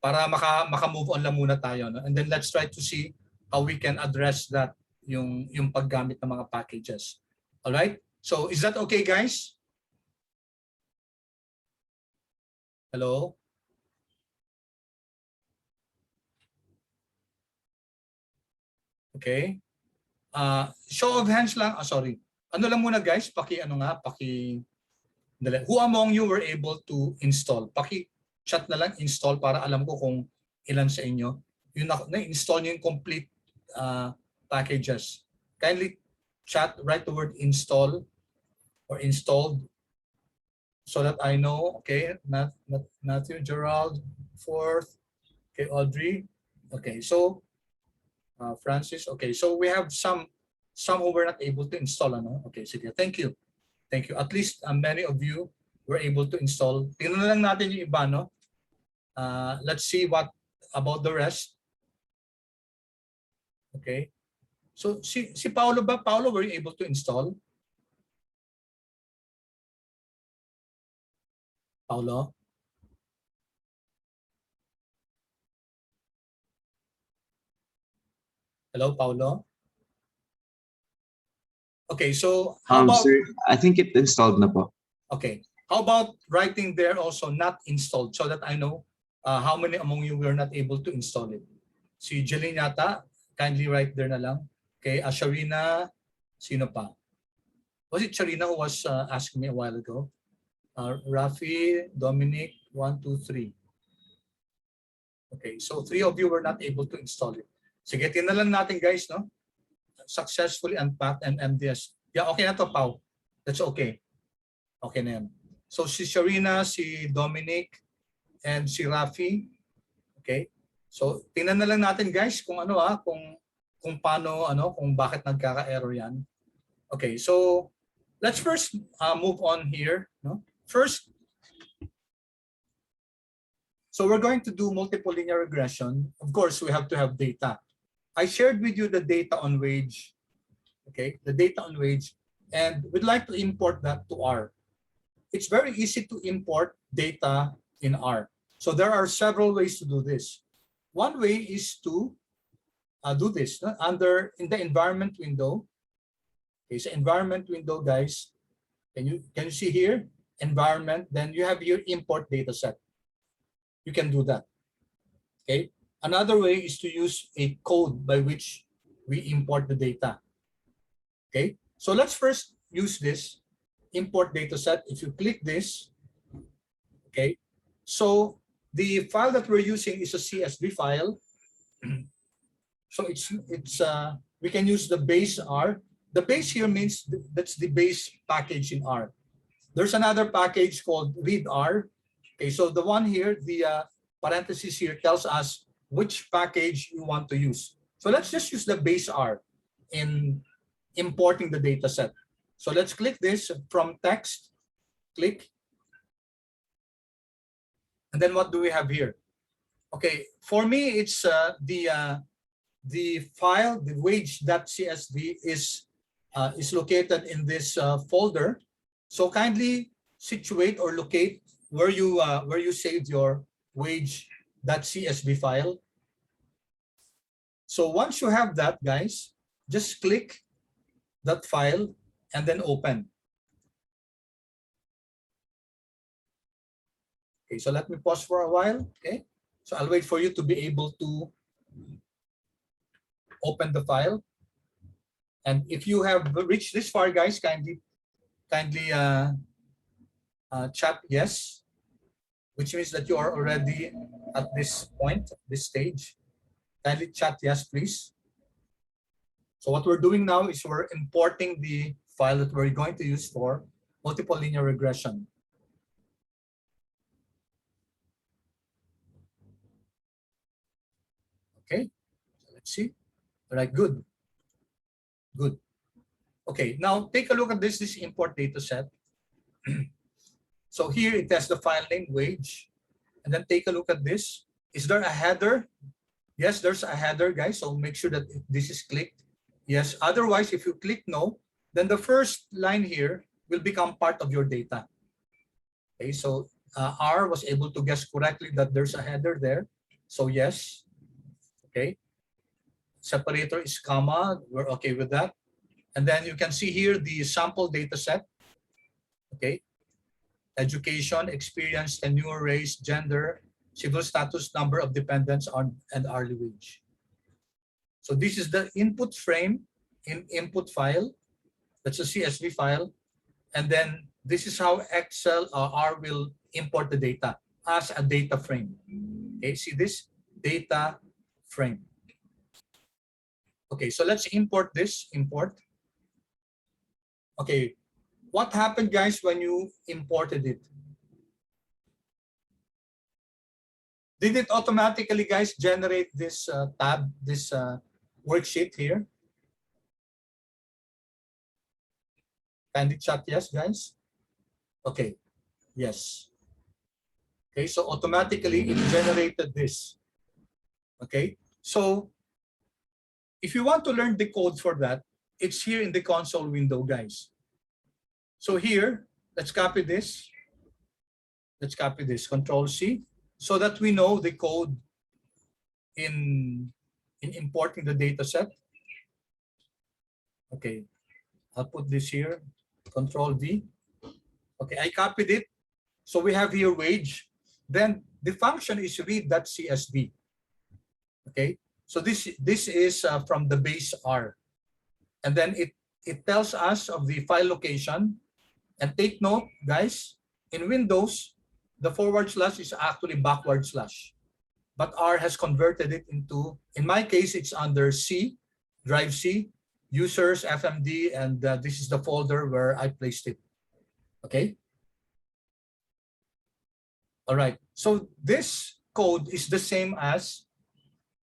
Para maka-move on lang muna tayo, no? And then let's try to see how we can address that, yung paggamit ng mga packages. All right? So, is that okay, guys? Hello? Okay. Show of hands lang. Sorry. Ano lang muna guys, who among you were able to install? Paki-chat na lang install para alam ko kung ilan sa inyo. Yung na-install nyo yung complete packages. Kindly chat, write the word install or installed so that I know. Okay, Matthew, Gerald, fourth. Okay, Audrey. Okay, so Francis. Okay, so we have some who were not able to install. Ano? Okay, sige. Thank you. Thank you. At least many of you were able to install. Tingnan na lang natin yung iba, no? Let's see what about the rest. Okay. So si Paolo ba? Paolo, were you able to install? Paolo? Hello, Paolo? Okay, so how about, Sir, I think it installed na po. okay, how about writing there also not installed so that I know how many among you were not able to install it? Si Jeline yata, kindly write there na lang. Okay, Sharina, sino pa? Was it Sharina who was asking me a while ago? Rafi, Dominic, 1, 2, 3. Okay, so 3 of you were not able to install it. Sige, tinalan natin guys, no? Successfully unpacked and MDS. Yeah, okay na to, Pau. That's okay. Okay na yan. So si Sharina, si Dominic, and si Rafi. Okay? So tingnan na lang natin guys kung ano kung paano kung bakit nagkaka-error yan. Okay, so let's first move on here, no? First, so we're going to do multiple linear regression. Of course, we have to have data. I shared with you the data on wage, okay? The data on wage, and we'd like to import that to R. It's very easy to import data in R. So there are several ways to do this. One way is to do this in the environment window. Okay, so environment window, guys. Can you see here? Environment, then you have your import data set. You can do that. Okay. Another way is to use a code by which we import the data. Okay. So let's first use this import data set. If you click this, okay. So the file that we're using is a CSV file. So we can use the base R. The base here means that's the base package in R. There's another package called readr. Okay, so the one here, the parentheses here tells us which package you want to use. So let's just use the base R in importing the data set. So let's click this from text, click. And then what do we have here? Okay, for me, it's the file, the wage.csv is located in this folder. So kindly situate or locate where you saved your wage.csv file. So once you have that, guys, just click that file and then open. Okay, so let me pause for a while. Okay, so I'll wait for you to be able to open the file. And if you have reached this far, guys, kindly chat yes, which means that you are already at this point, this stage. Kindly chat yes, please. So what we're doing now is we're importing the file that we're going to use for multiple linear regression. Okay, so let's see. All right, good. Good. Okay, now take a look at this import data set. So here it has the file name wage. And then take a look at this. Is there a header? Yes, there's a header, guys. So make sure that this is clicked. Yes, otherwise, if you click no, then the first line here will become part of your data. Okay, so R was able to guess correctly that there's a header there. So yes, okay. Separator is comma, we're okay with that. And then you can see here the sample data set. Okay. Education, experience, tenure, race, gender, civil status, number of dependents on, and hourly wage. So this is the input frame in input file. That's a CSV file. And then this is how Excel R will import the data as a data frame. Okay, see this data frame. Okay, so let's import this, import. Okay, what happened, guys, when you imported it? Did it automatically, guys, generate this tab, this worksheet here? Kindly chat yes, guys. Okay, yes. Okay, so automatically it generated this. Okay, so if you want to learn the code for that, it's here in the console window, guys. So here, let's copy this. Let's copy this, Control C, so that we know the code in importing the data set. Okay, I'll put this here, Control V. Okay, I copied it. So we have here wage. Then the function is read.csv. Okay, so this is from the base R. And then it tells us of the file location. And take note, guys, in Windows, the forward slash is actually backward slash. But R has converted it into, in my case, it's under C, drive C, users, FMD, and this is the folder where I placed it. Okay. All right. So this code is the same as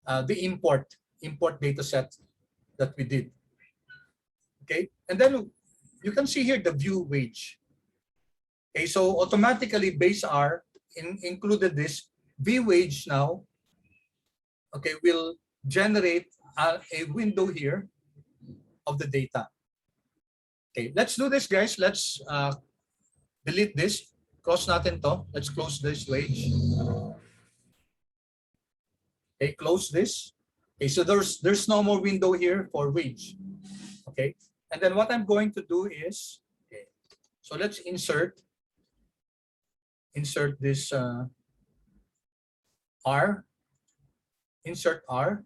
the import data set that we did. Okay. And then you can see here the view wage. Okay. So automatically base R included this V wage now. Okay. Will generate a window here of the data. Okay. Let's do this, guys. Let's delete this. Close natin to. Let's close this wage. Okay, close this. Okay, so there's no more window here for wage. Okay, and then what I'm going to do is, okay, so let's insert this R, insert R,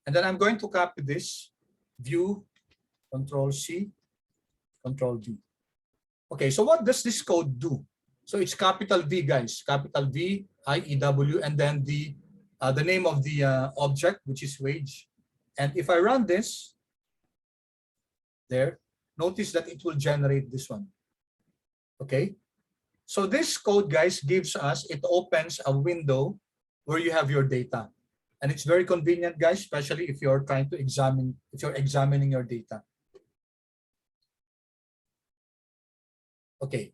and then I'm going to copy this view, Control C, Control V. Okay, so what does this code do? So it's capital V, guys, capital V, IEW, and then the name of the object, which is wage. And if I run this, there, notice that it will generate this one. Okay, so this code, guys, gives us, it opens a window where you have your data. And it's very convenient, guys, especially if you're trying to examine, if you're examining your data. Okay,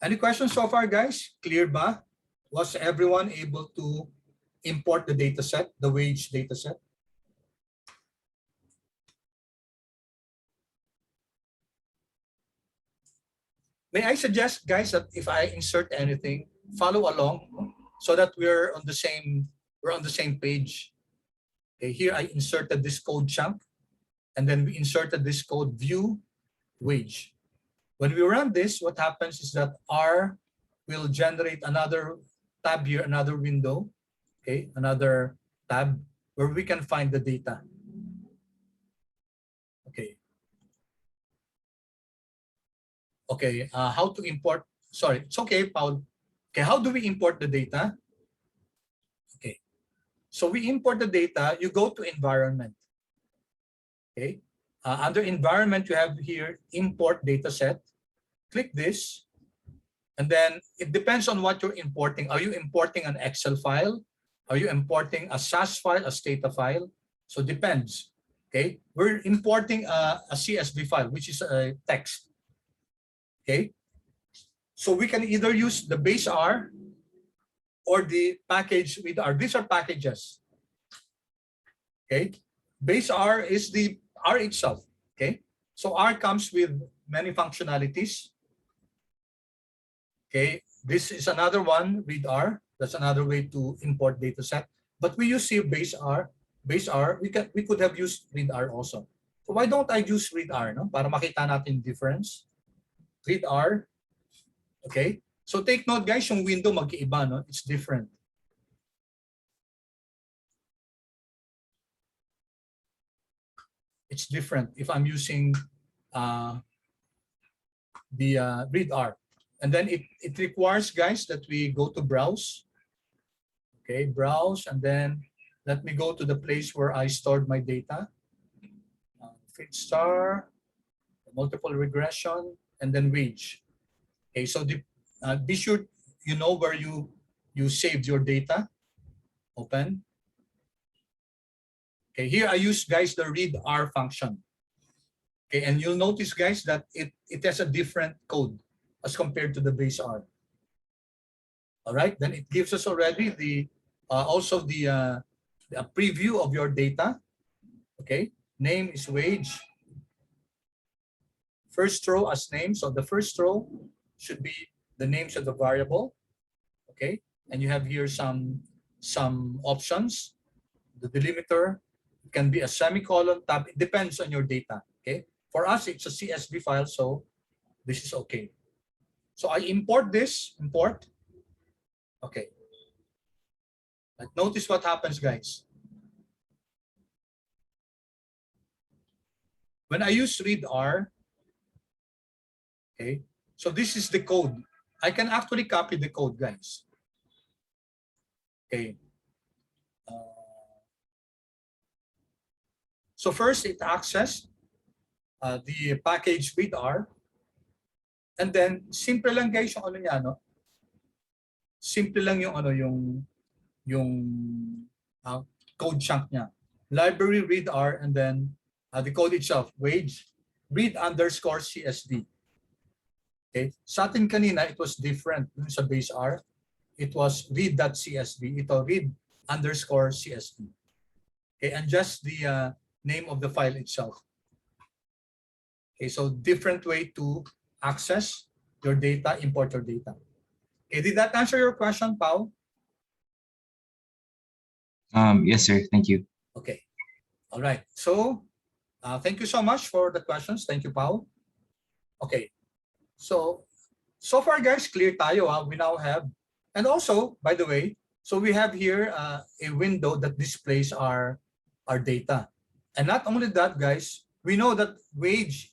any questions so far, guys? Clear ba? Was everyone able to import the data set, the wage data set? May I suggest, guys, that if I insert anything, follow along so that we're on the same page. Okay, here I inserted this code chunk, and then we inserted this code view wage. When we run this, what happens is that R will generate another tab here, another window, okay, another tab where we can find the data. Okay. Okay, how to import, sorry, it's okay, Paul. Okay, how do we import the data? Okay, so we import the data, you go to environment. Okay, under environment, you have here import data set. Click this, and then it depends on what you're importing. Are you importing an Excel file? Are you importing a SAS file, a Stata file? So depends. Okay, we're importing a CSV file, which is a text. Okay, so we can either use the base R or the package with R. These are packages. Okay, base R is the R itself. Okay, so R comes with many functionalities. Okay, this is another one, read R. That's another way to import data set. But we use here base R. Base R, we could have used read R also. So why don't I use read R, no? Para makita natin difference. Read R. Okay. So take note, guys, yung window magkaiba, no? It's different. It's different if I'm using the read R. And then it requires, guys, that we go to browse. Okay, browse, and then let me go to the place where I stored my data. FINTSAR, multiple regression, and then wage. Okay, so be sure you know where you saved your data. Open. Okay, here I use, guys, the read R function. Okay, and you'll notice, guys, that it has a different code as compared to the base R. All right, then it gives us already the also the preview of your data. Okay, name is wage. First row as name, so the first row should be the names of the variable. Okay, and you have here some options. The delimiter can be a semicolon, tab. It depends on your data. Okay, For us, it's a CSV file, so this is okay. So I import this, import. Okay. But notice what happens, guys. When I use read R, okay, so this is the code. I can actually copy the code, guys. Okay. So first, it accessed the package read R. And then, simple lang guys yung ano niya, no? Simple lang yung ano, yung code chunk niya. Library read R, and then the code itself, wage, read underscore CSV. Okay, sa atin kanina, it was different. Yung sa base R, it was read.csv. Ito, read underscore CSV. Okay, and just the name of the file itself. Okay, so different way to access your data, import your data. Okay, did that answer your question, Pao? Yes, sir. Thank you. Okay, all right. So thank you so much for the questions. Thank you, Pao. Okay, so far, guys, clear tayo. We now have, and also, by the way, so we have here a window that displays our data. And not only that, guys, we know that wage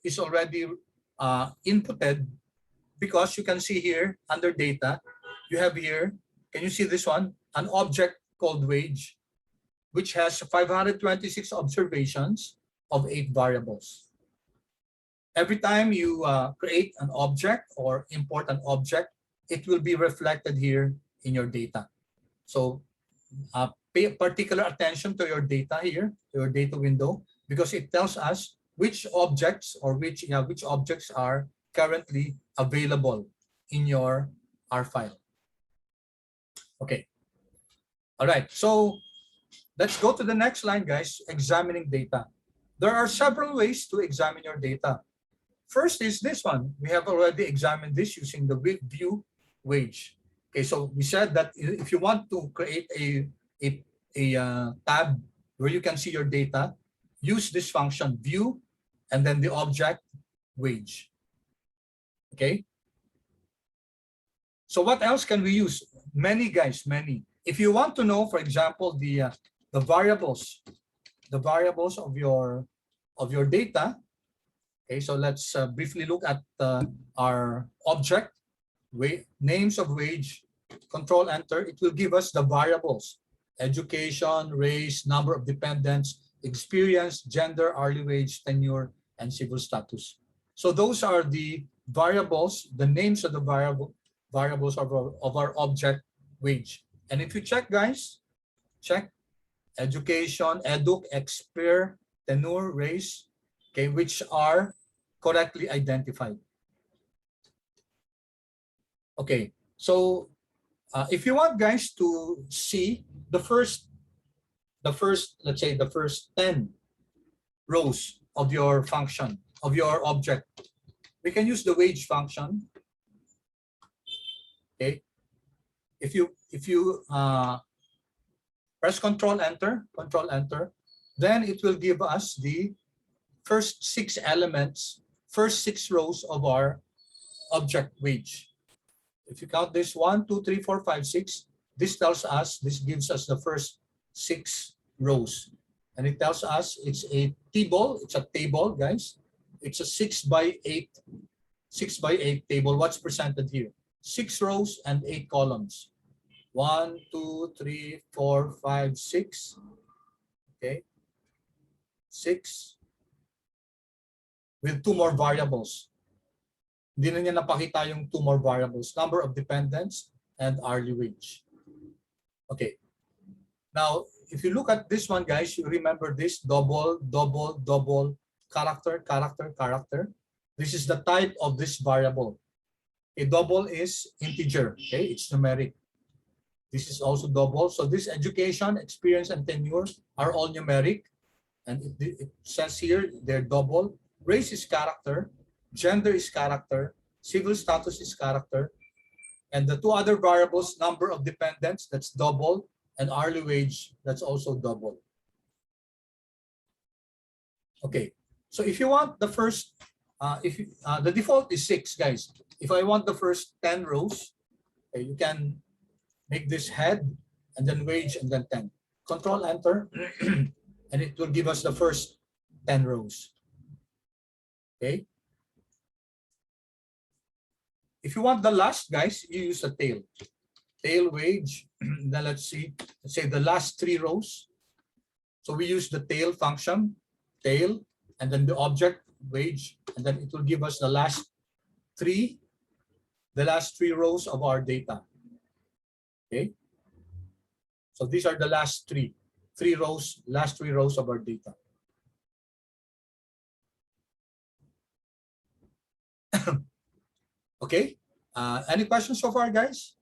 is already inputted because you can see here under data, you have here, can you see this one? An object called wage, which has 526 observations of 8 variables. Every time you create an object or import an object, it will be reflected here in your data. So pay particular attention to your data here, your data window, because it tells us which objects or which objects are currently available in your R file. Okay. All right. So let's go to the next line, guys, examining data. There are several ways to examine your data. First is this one. We have already examined this using the view wage. Okay, so we said that if you want to create a tab where you can see your data, use this function, view, and then the object wage. Okay. So what else can we use? Many, guys, many. If you want to know, for example, the variables of your data. Okay, so let's briefly look at our object, names of wage, control enter. It will give us the variables: education, race, number of dependents, experience, gender, hourly wage, tenure, and civil status. So those are the variables, the names of the variables of our object wage. And if you check, guys, check education, educ, expert, tenure, race, okay, which are correctly identified. Okay, so if you want, guys, to see the first, let's say the first 10 rows of your function, of your object, we can use the wage function. Okay, if you press control enter, then it will give us the first 6 elements, first 6 rows of our object wage. If you count this 1, 2, 3, 4, 5, 6, this tells us, this gives us the first 6 rows. And it tells us it's a table, guys. It's a 6 by 8 table. What's presented here? 6 rows and 8 columns. 1, 2, 3, 4, 5, 6. Okay. 6 with 2 more variables. Hindi na niya napakita yung 2 more variables, number of dependents and hourly wage. Okay. Now, if you look at this one, guys, you remember this double, character. This is the type of this variable. A double is integer, okay? It's numeric. This is also double. So this education, experience, and tenure are all numeric. And it says here they're double. Race is character, gender is character, civil status is character, and the 2 other variables, number of dependents, that's double, and hourly wage, that's also double. Okay, So if you want the first, the default is 6, guys. If I want the first 10 rows, okay, you can make this head and then wage and then 10. Control Enter, and it will give us the first 10 rows. Okay. If you want the last, guys, you use the tail. Tail wage. Then let's see. Let's say the last 3 rows. So we use the tail function, tail, and then the object wage, and then it will give us the last 3 rows of our data. Okay. So these are the last 3 rows, last 3 rows of our data. Okay. Any questions so far, guys?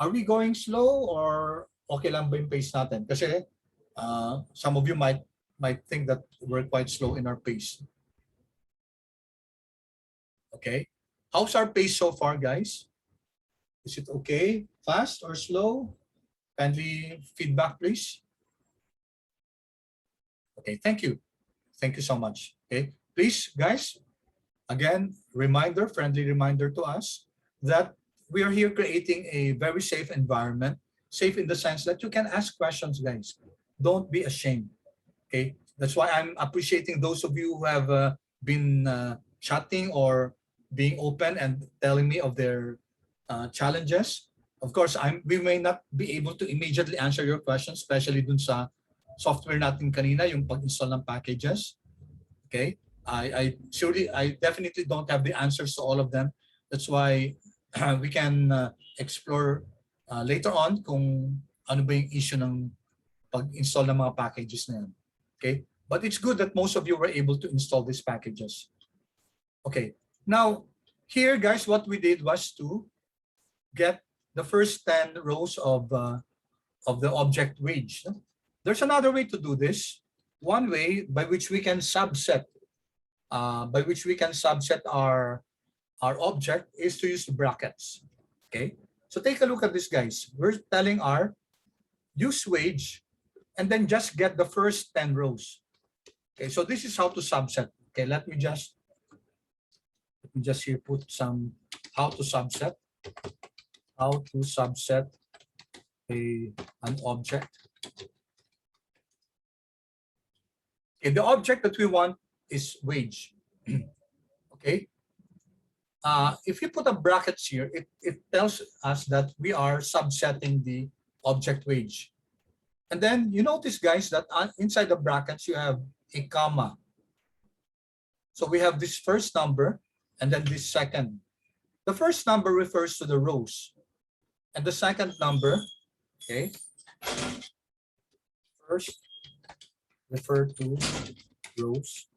Are we going slow or okay lang ba yung pace natin? Kasi some of you might think that we're quite slow in our pace. Okay. How's our pace so far, guys? Is it okay? Fast or slow? Kindly feedback, please. Okay, thank you. Thank you so much. Okay, please, guys, again, friendly reminder to us that we are here creating a very safe environment, safe in the sense that you can ask questions, guys. Don't be ashamed. Okay, that's why I'm appreciating those of you who have been chatting or being open and telling me of their challenges. Of course, we may not be able to immediately answer your questions, especially dun sa software natin kanina, yung pag-install ng packages. Okay, I definitely don't have the answers to all of them. That's why we can explore later on kung ano ba yung issue ng pag-install ng mga packages na yan. Okay, but it's good that most of you were able to install these packages. Okay, now here, guys, what we did was to get the first 10 rows of the object wage. There's another way to do this. One way by which we can subset, our object is to use the brackets. Okay, so take a look at this, guys. We're telling R use wage and then just get the first 10 rows. Okay, so this is how to subset. Okay, let me just here put some how to subset an object. Okay, the object that we want is wage. Okay. If you put a brackets here, it tells us that we are subsetting the object wage. And then you notice, guys, that inside the brackets you have a comma. So we have this first number and then this second. The first number refers to the rows. And the second number, okay, first refer to rows,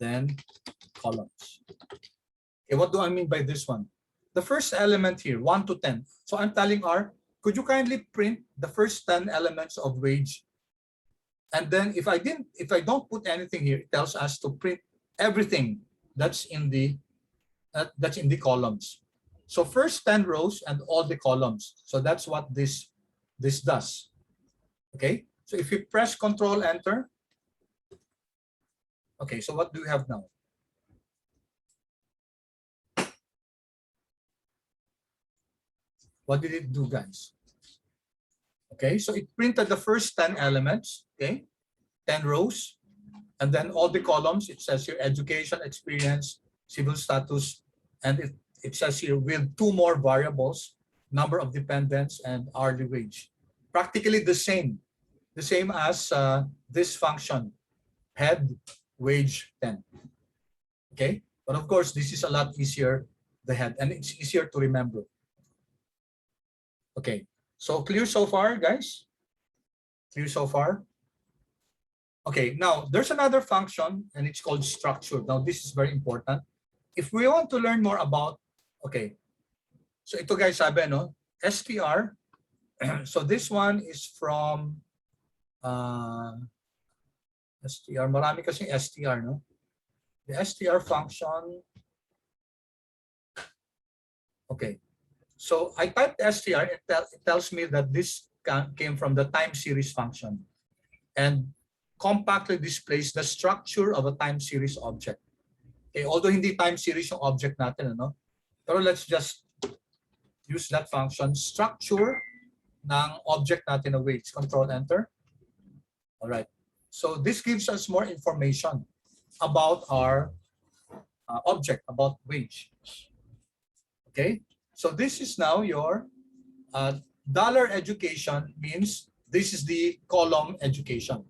then columns. Okay, what do I mean by this one? The first element here, 1 to 10. So I'm telling R, could you kindly print the first 10 elements of wage? And then if I don't put anything here, it tells us to print everything that's in the columns. So first 10 rows and all the columns. So that's what this does. Okay, so if you press Control Enter, okay, so what do we have now? What did it do, guys? Okay, so it printed the first 10 elements, okay, 10 rows, and then all the columns. It says here education, experience, civil status, and it says here with 2 more variables, number of dependents and hourly wage. Practically the same as this function, head, wage, 10. Okay, but of course this is a lot easier, the head, and it's easier to remember. Okay, so clear so far, guys? Clear so far? Okay, now there's another function and it's called structure. Now this is very important. If we want to learn more about, okay, so ito, guys, sabi, no, str. So this one is from str. Marami kasing str, no? The str function. Okay, so I typed str. It tells me that this came from the time series function, and compactly displays the structure of a time series object. Okay, although hindi time series yung object natin, ano? Pero let's just use that function, structure ng object natin na weights. Control Enter. All right. So this gives us more information about our object, about wage. Okay. So this is now your dollar education means this is the column education.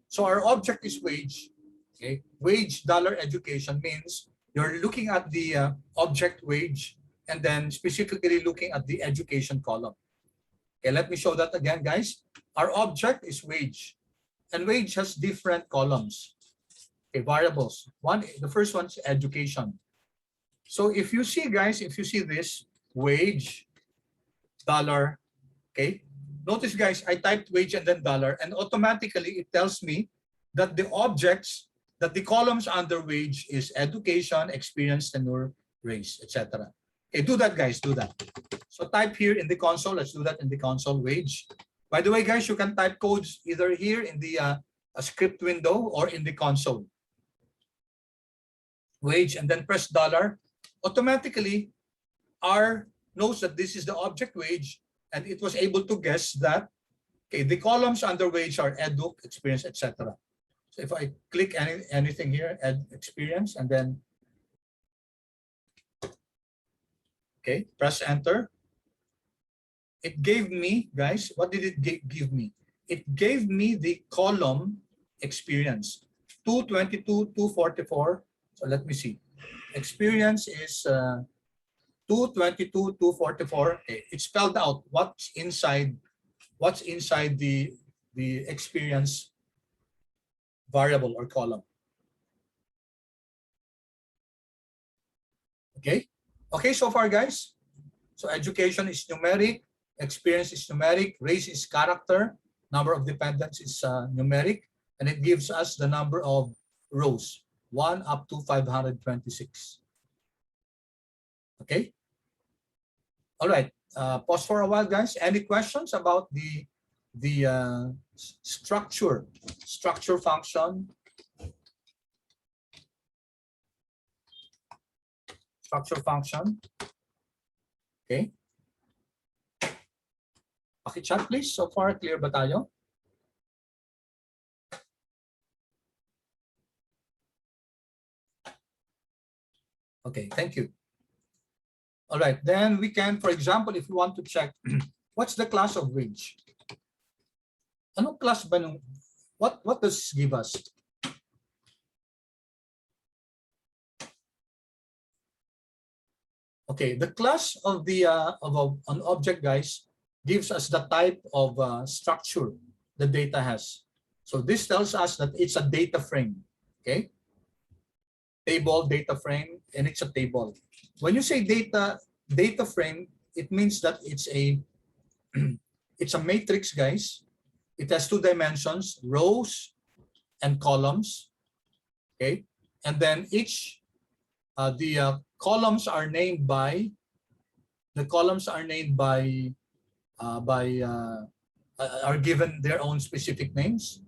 So our object is wage. Okay. Wage dollar education means you're looking at the object wage and then specifically looking at the education column. Okay, let me show that again, guys. Our object is wage, and wage has different columns. Okay, variables. The first one is education. So if you see, guys, if you see this wage, dollar, okay, notice, guys, I typed wage and then dollar, and automatically it tells me that the objects, that the columns under wage is education, experience, tenure, race, etc. Okay, do that, guys, do that. So type here in the console. Let's do that in the console, wage. By the way, guys, you can type codes either here in the script window or in the console. Wage and then press dollar. Automatically, R knows that this is the object wage, and it was able to guess that, okay, the columns under wage are edu, experience, etc. So if I click anything here, add experience, and then, okay, press enter. It gave me, guys, what did it give me? It gave me the column experience, 222, 244. So let me see. Experience is 222, 244. Okay, it's spelled out what's inside the experience variable or column. Okay. Okay, so far, guys. So education is numeric, experience is numeric, race is character, number of dependents is numeric, and it gives us the number of rows, 1 up to 526. Okay. All right. Pause for a while, guys. Any questions about the structure function? Structure function. Okay. Paki-chat, please. So far, clear ba tayo? Okay, thank you. All right, then we can, for example, if we want to check, what's the class of wage? Anong class ba nung, what does this give us? Okay, the class of an object, guys, gives us the type of structure the data has. So this tells us that it's a data frame. Okay, table, data frame, and it's a table. When you say data frame, it means that it's a it's a matrix, guys. It has 2 dimensions, rows and columns. Okay, and then each columns are named by are given their own specific names,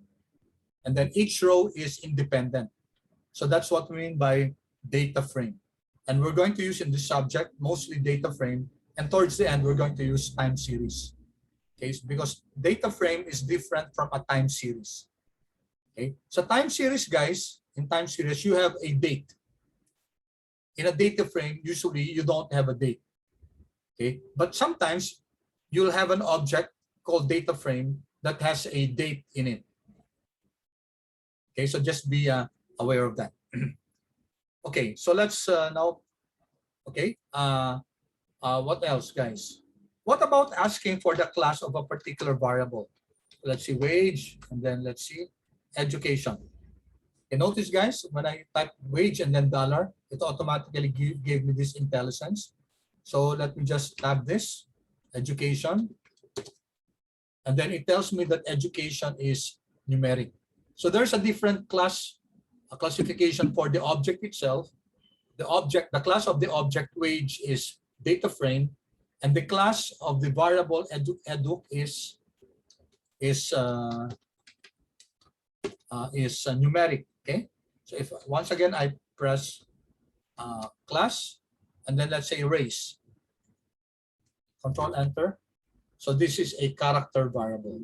and then each row is independent. So that's what we mean by data frame. And we're going to use in this subject mostly data frame, and towards the end we're going to use time series. Okay, because data frame is different from a time series. Okay, so time series, guys, in time series you have a date. In a data frame, usually you don't have a date. Okay, but sometimes you'll have an object called data frame that has a date in it. Okay, so just be aware of that. Okay, so let's now, okay, what else, guys? What about asking for the class of a particular variable? Let's see, wage, and then let's see, education. Okay, notice, guys, when I type wage and then dollar, it automatically gave me this IntelliSense. So let me just tab this, education, and then it tells me that education is numeric. So there's a different classification for the object itself. The class of the object wage is data frame, and the class of the variable edu is is numeric. Okay, so if once again I press class, and then let's say race, Control Enter. So this is a character variable.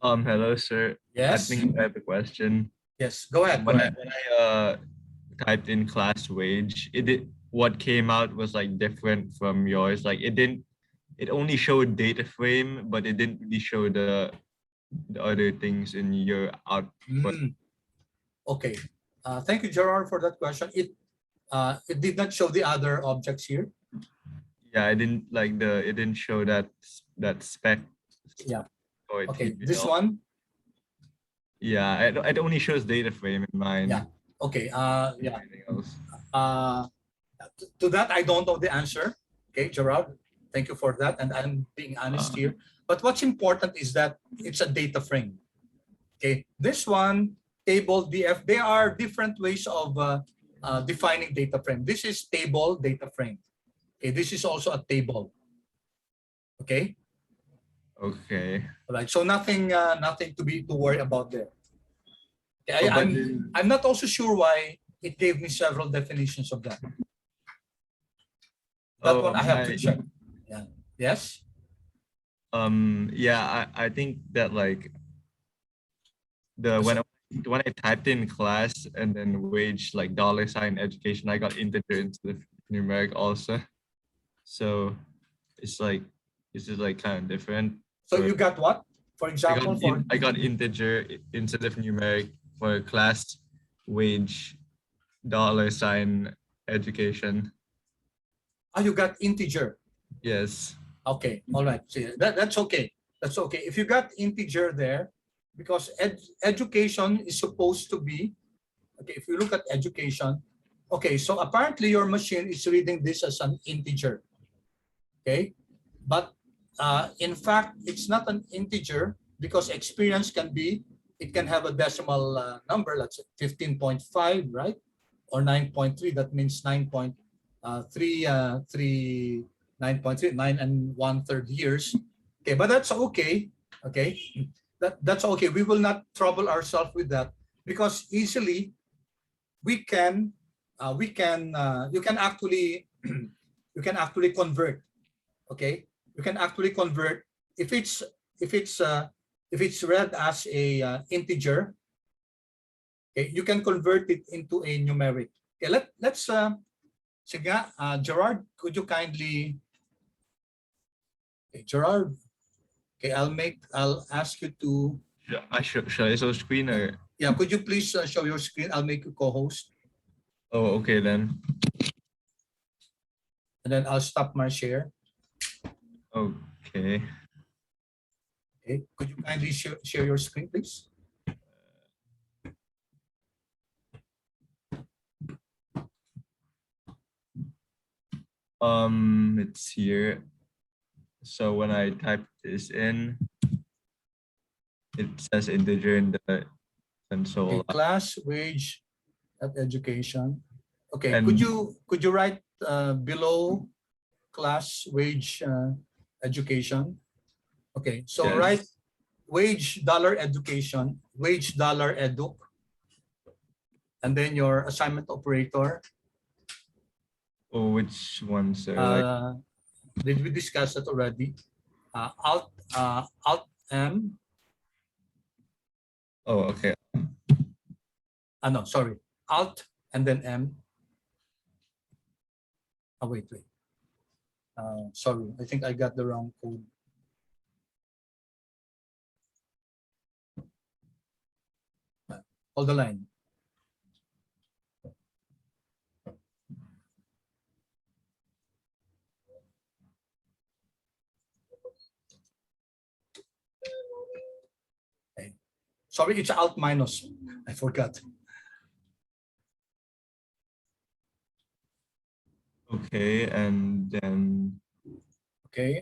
Hello, sir. Yes. I think I have a question. Yes. Go ahead. Go When ahead. I typed in class wage, what came out was like different from yours. Like it only showed data frame, but it didn't really show the other things in your output. Okay. Thank you, Gerard, for that question. It did not show the other objects here. Yeah, it didn't show that spec. Yeah. or Okay. TBL. This one. Yeah, it only shows data frame in mine. Yeah. Okay. Yeah. Anything else? To that, I don't know the answer. Okay, Gerard. Thank you for that. And I'm being honest here. But what's important is that it's a data frame. Okay. This one, table, DF, there are different ways of defining data frame. This is table data frame. Okay. This is also a table. Okay. Okay. All right. So nothing to worry about there. Okay, Oh, I'm not also sure why it gave me several definitions of that. That one I have to check. Yeah. Yes. Yeah, I think that like when I typed in class and then wage like $ education, I got integer instead of numeric also. So it's like this is like kind of different. So you got what? For example, I got integer instead of numeric for class wage $ education. Oh, you got integer. Yes. Okay. All right. So that's okay. That's okay. If you got integer there, because education is supposed to be, okay, if you look at education, okay, so apparently your machine is reading this as an integer. Okay. But in fact, it's not an integer because experience can be, it can have a decimal number, let's say 15.5, right? Or 9.3, that means 9.3, 9.3, 9 and 1/3 years. Okay, but that's okay. Okay, that's okay. We will not trouble ourselves with that because easily you can actually you can actually convert. Okay, you can actually convert if it's read as a integer. Okay, you can convert it into a numeric. Okay, let's sige, Gerard, could you kindly, okay, Gerard, okay, I'll ask you to, Should I show screen or? yeah, could you please show your screen? I'll make you co-host. Oh, okay then. And then I'll stop my share. Okay. Okay, could you kindly share your screen, please? It's here. So when I type this in, it says integer in the console. Okay, class, wage, at education. Okay, And- could you write below class, wage, education? Okay, so Yes. write wage $education, wage $educ, and then your assignment operator. Oh, which one, sir? Did we discuss that already? Alt M. Oh, okay. No, sorry. Alt and then M. Oh, wait. Sorry, I think I got the wrong code. Hold the line. Okay. Sorry, it's Alt minus. I forgot. Okay, and then Okay.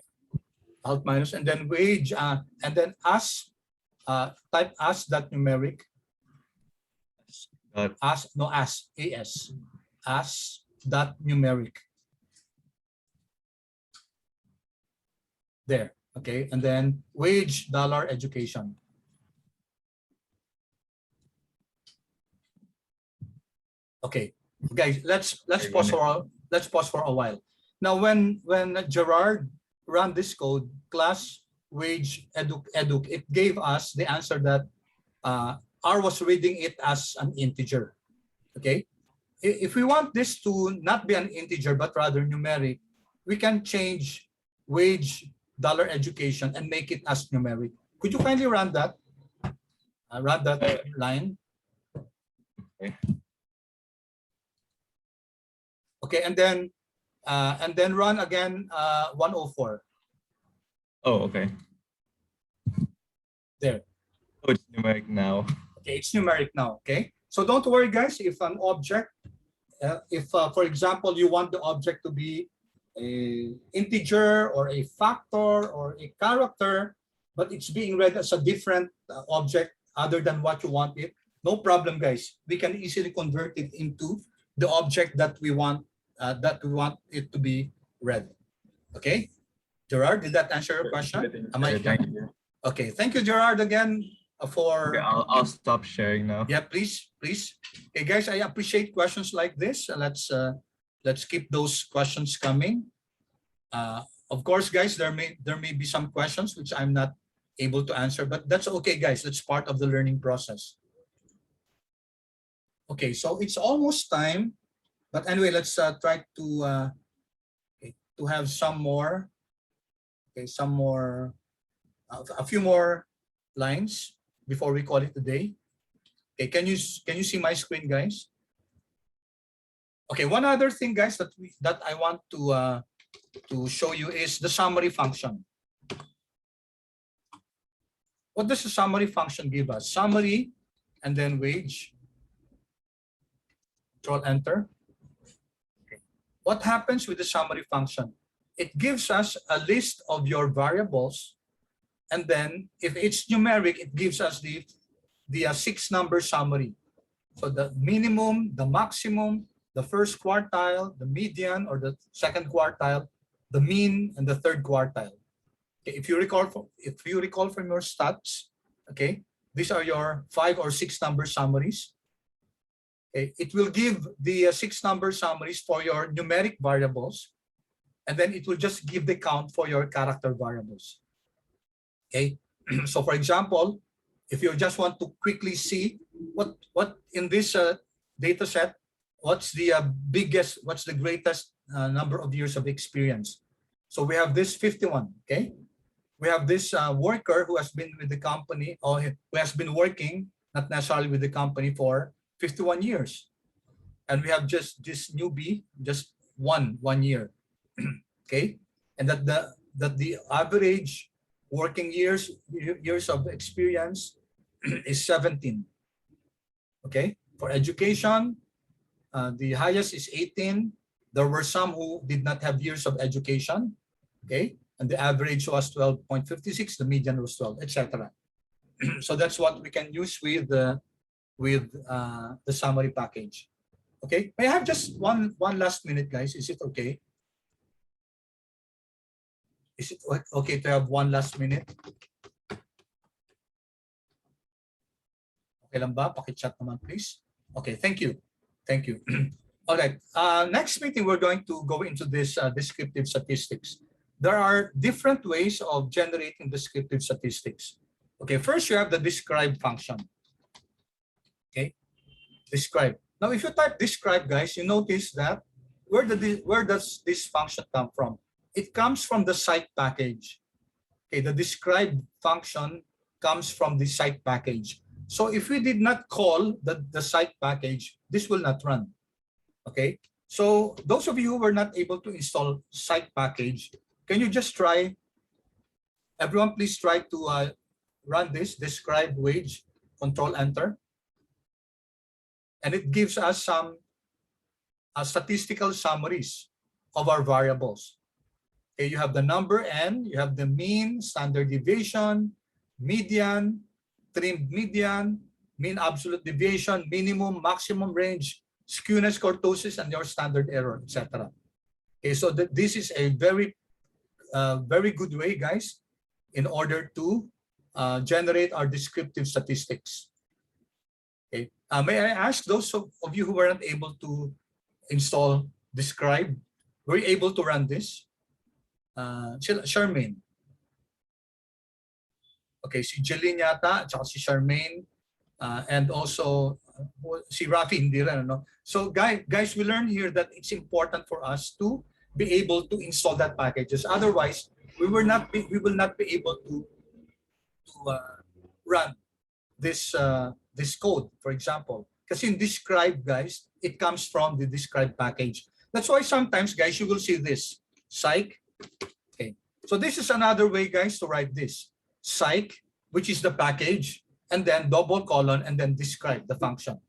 Alt minus and then wage and then as type as that numeric. As that numeric. There. Okay. And then wage $education. Okay, guys, let's pause for a while. Now, when Gerard ran this code, class wage eduk, it gave us the answer that R was reading it as an integer. Okay, if we want this to not be an integer but rather numeric, we can change wage $education and make it as numeric. Could you kindly run that? Run that line. Okay, and then run again 104. Oh, okay. There. Oh, it's numeric now. Okay, it's numeric now. Okay, so don't worry, guys. If an object, for example, you want the object to be a integer or a factor or a character, but it's being read as a different object other than what you want it, no problem, guys. We can easily convert it into the object that we want it to be read. Okay, Gerard, did that answer your question? Am I? Thank you. Okay, thank you, Gerard, again for. Okay, I'll stop sharing now. Yeah, please. Okay, guys, I appreciate questions like this. Let's keep those questions coming. Of course, guys, there may be some questions which I'm not able to answer, but that's okay, guys. That's part of the learning process. Okay, so it's almost time, but anyway, let's try to have some more. Okay, a few more lines before we call it a day. Okay, can you see my screen, guys? Okay, one other thing, guys, that I want to show you is the summary function. What does the summary function give us? Summary and then wage. Control Enter. Okay. What happens with the summary function? It gives us a list of your variables, and then if it's numeric, it gives us the 6-number summary. So the minimum, the maximum, the first quartile, the median or the second quartile, the mean, and the third quartile. Okay, if you recall from your stats, okay, these are your 5 or 6-number summaries. Okay, it will give the 6-number summaries for your numeric variables, and then it will just give the count for your character variables. Okay, so for example, if you just want to quickly see what in this data set, what's the greatest number of years of experience. So we have this 51, okay? We have this worker who has been with the company, or who has been working, not necessarily with the company, for 51 years. And we have just this newbie, just one year, okay? And that the average working years of experience is 17, okay? For education, the highest is 18. There were some who did not have years of education, okay? And the average was 12.56, the median was 12, etc. So that's what we can use with the summary package. Okay, may I have just one last minute, guys? Is it okay? Is it okay to have one last minute? Okay lang ba? Paki-chat naman, please. Okay, thank you. Thank you. All right, next meeting, we're going to go into this descriptive statistics. There are different ways of generating descriptive statistics. Okay, first you have the describe function. Okay, describe. Now, if you type describe, guys, you notice that where does this function come from? It comes from the cite package. Okay, the describe function comes from the cite package. So if we did not call the cite package, this will not run. Okay, so those of you who were not able to install cite package, can you just try? Everyone, please try to run this describe wage, Control Enter. And it gives us some statistical summaries of our variables. Okay, you have the number n, you have the mean, standard deviation, median, trimmed median, mean absolute deviation, minimum, maximum range, skewness, kurtosis, and your standard error, etc. Okay, so this is a very good way, guys, in order to generate our descriptive statistics. Okay, May I ask those of you who were not able to install Describe, were you able to run this? Charmaine. Okay, si Jeline yata, at saka si Charmaine, and also si Rafi, hindi rin, ano? So guys, we learn here that it's important for us to be able to install that packages. Otherwise, we will not be able to run this this code, for example. Because in Describe, guys, it comes from the Describe package. That's why sometimes, guys, you will see this psych. Okay, so this is another way, guys, to write this psych, which is the package, and then double colon, and then Describe the function.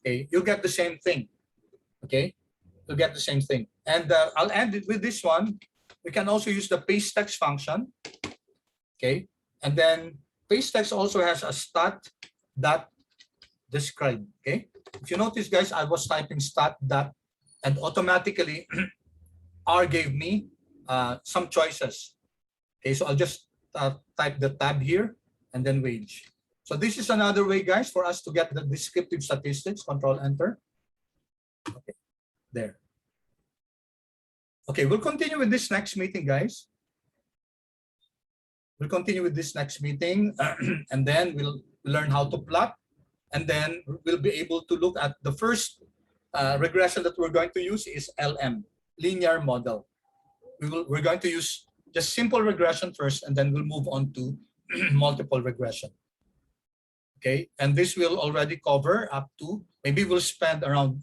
Okay, you get the same thing. Okay, you get the same thing. And I'll end it with this one. We can also use the paste text function. Okay, and then paste text also has a stat dot describe. Okay, if you notice, guys, I was typing stat dot, and automatically R gave me some choices. Okay, so I'll just type the tab here and then wage. So this is another way, guys, for us to get the descriptive statistics. Control Enter. Okay, there. Okay, we'll continue with this next meeting, guys. We'll continue with this next meeting, and then we'll learn how to plot, and then we'll be able to look at the first regression that we're going to use is LM, linear model. We're going to use just simple regression first, and then we'll move on to multiple regression. Okay, and this will already cover up to, maybe we'll spend around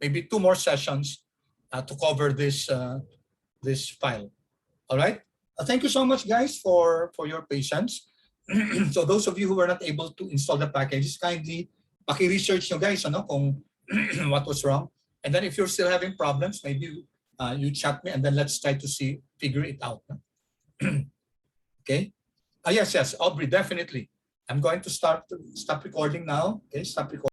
maybe two more sessions to cover this this file. All right. Thank you so much, guys, for your patience. So those of you who were not able to install the packages, kindly paki-research nyo, guys, ano, kung what was wrong. And then if you're still having problems, maybe you chat me, and then let's try to figure it out. Okay. Yes, Aubrey, definitely. I'm going to stop recording now. Okay, stop recording.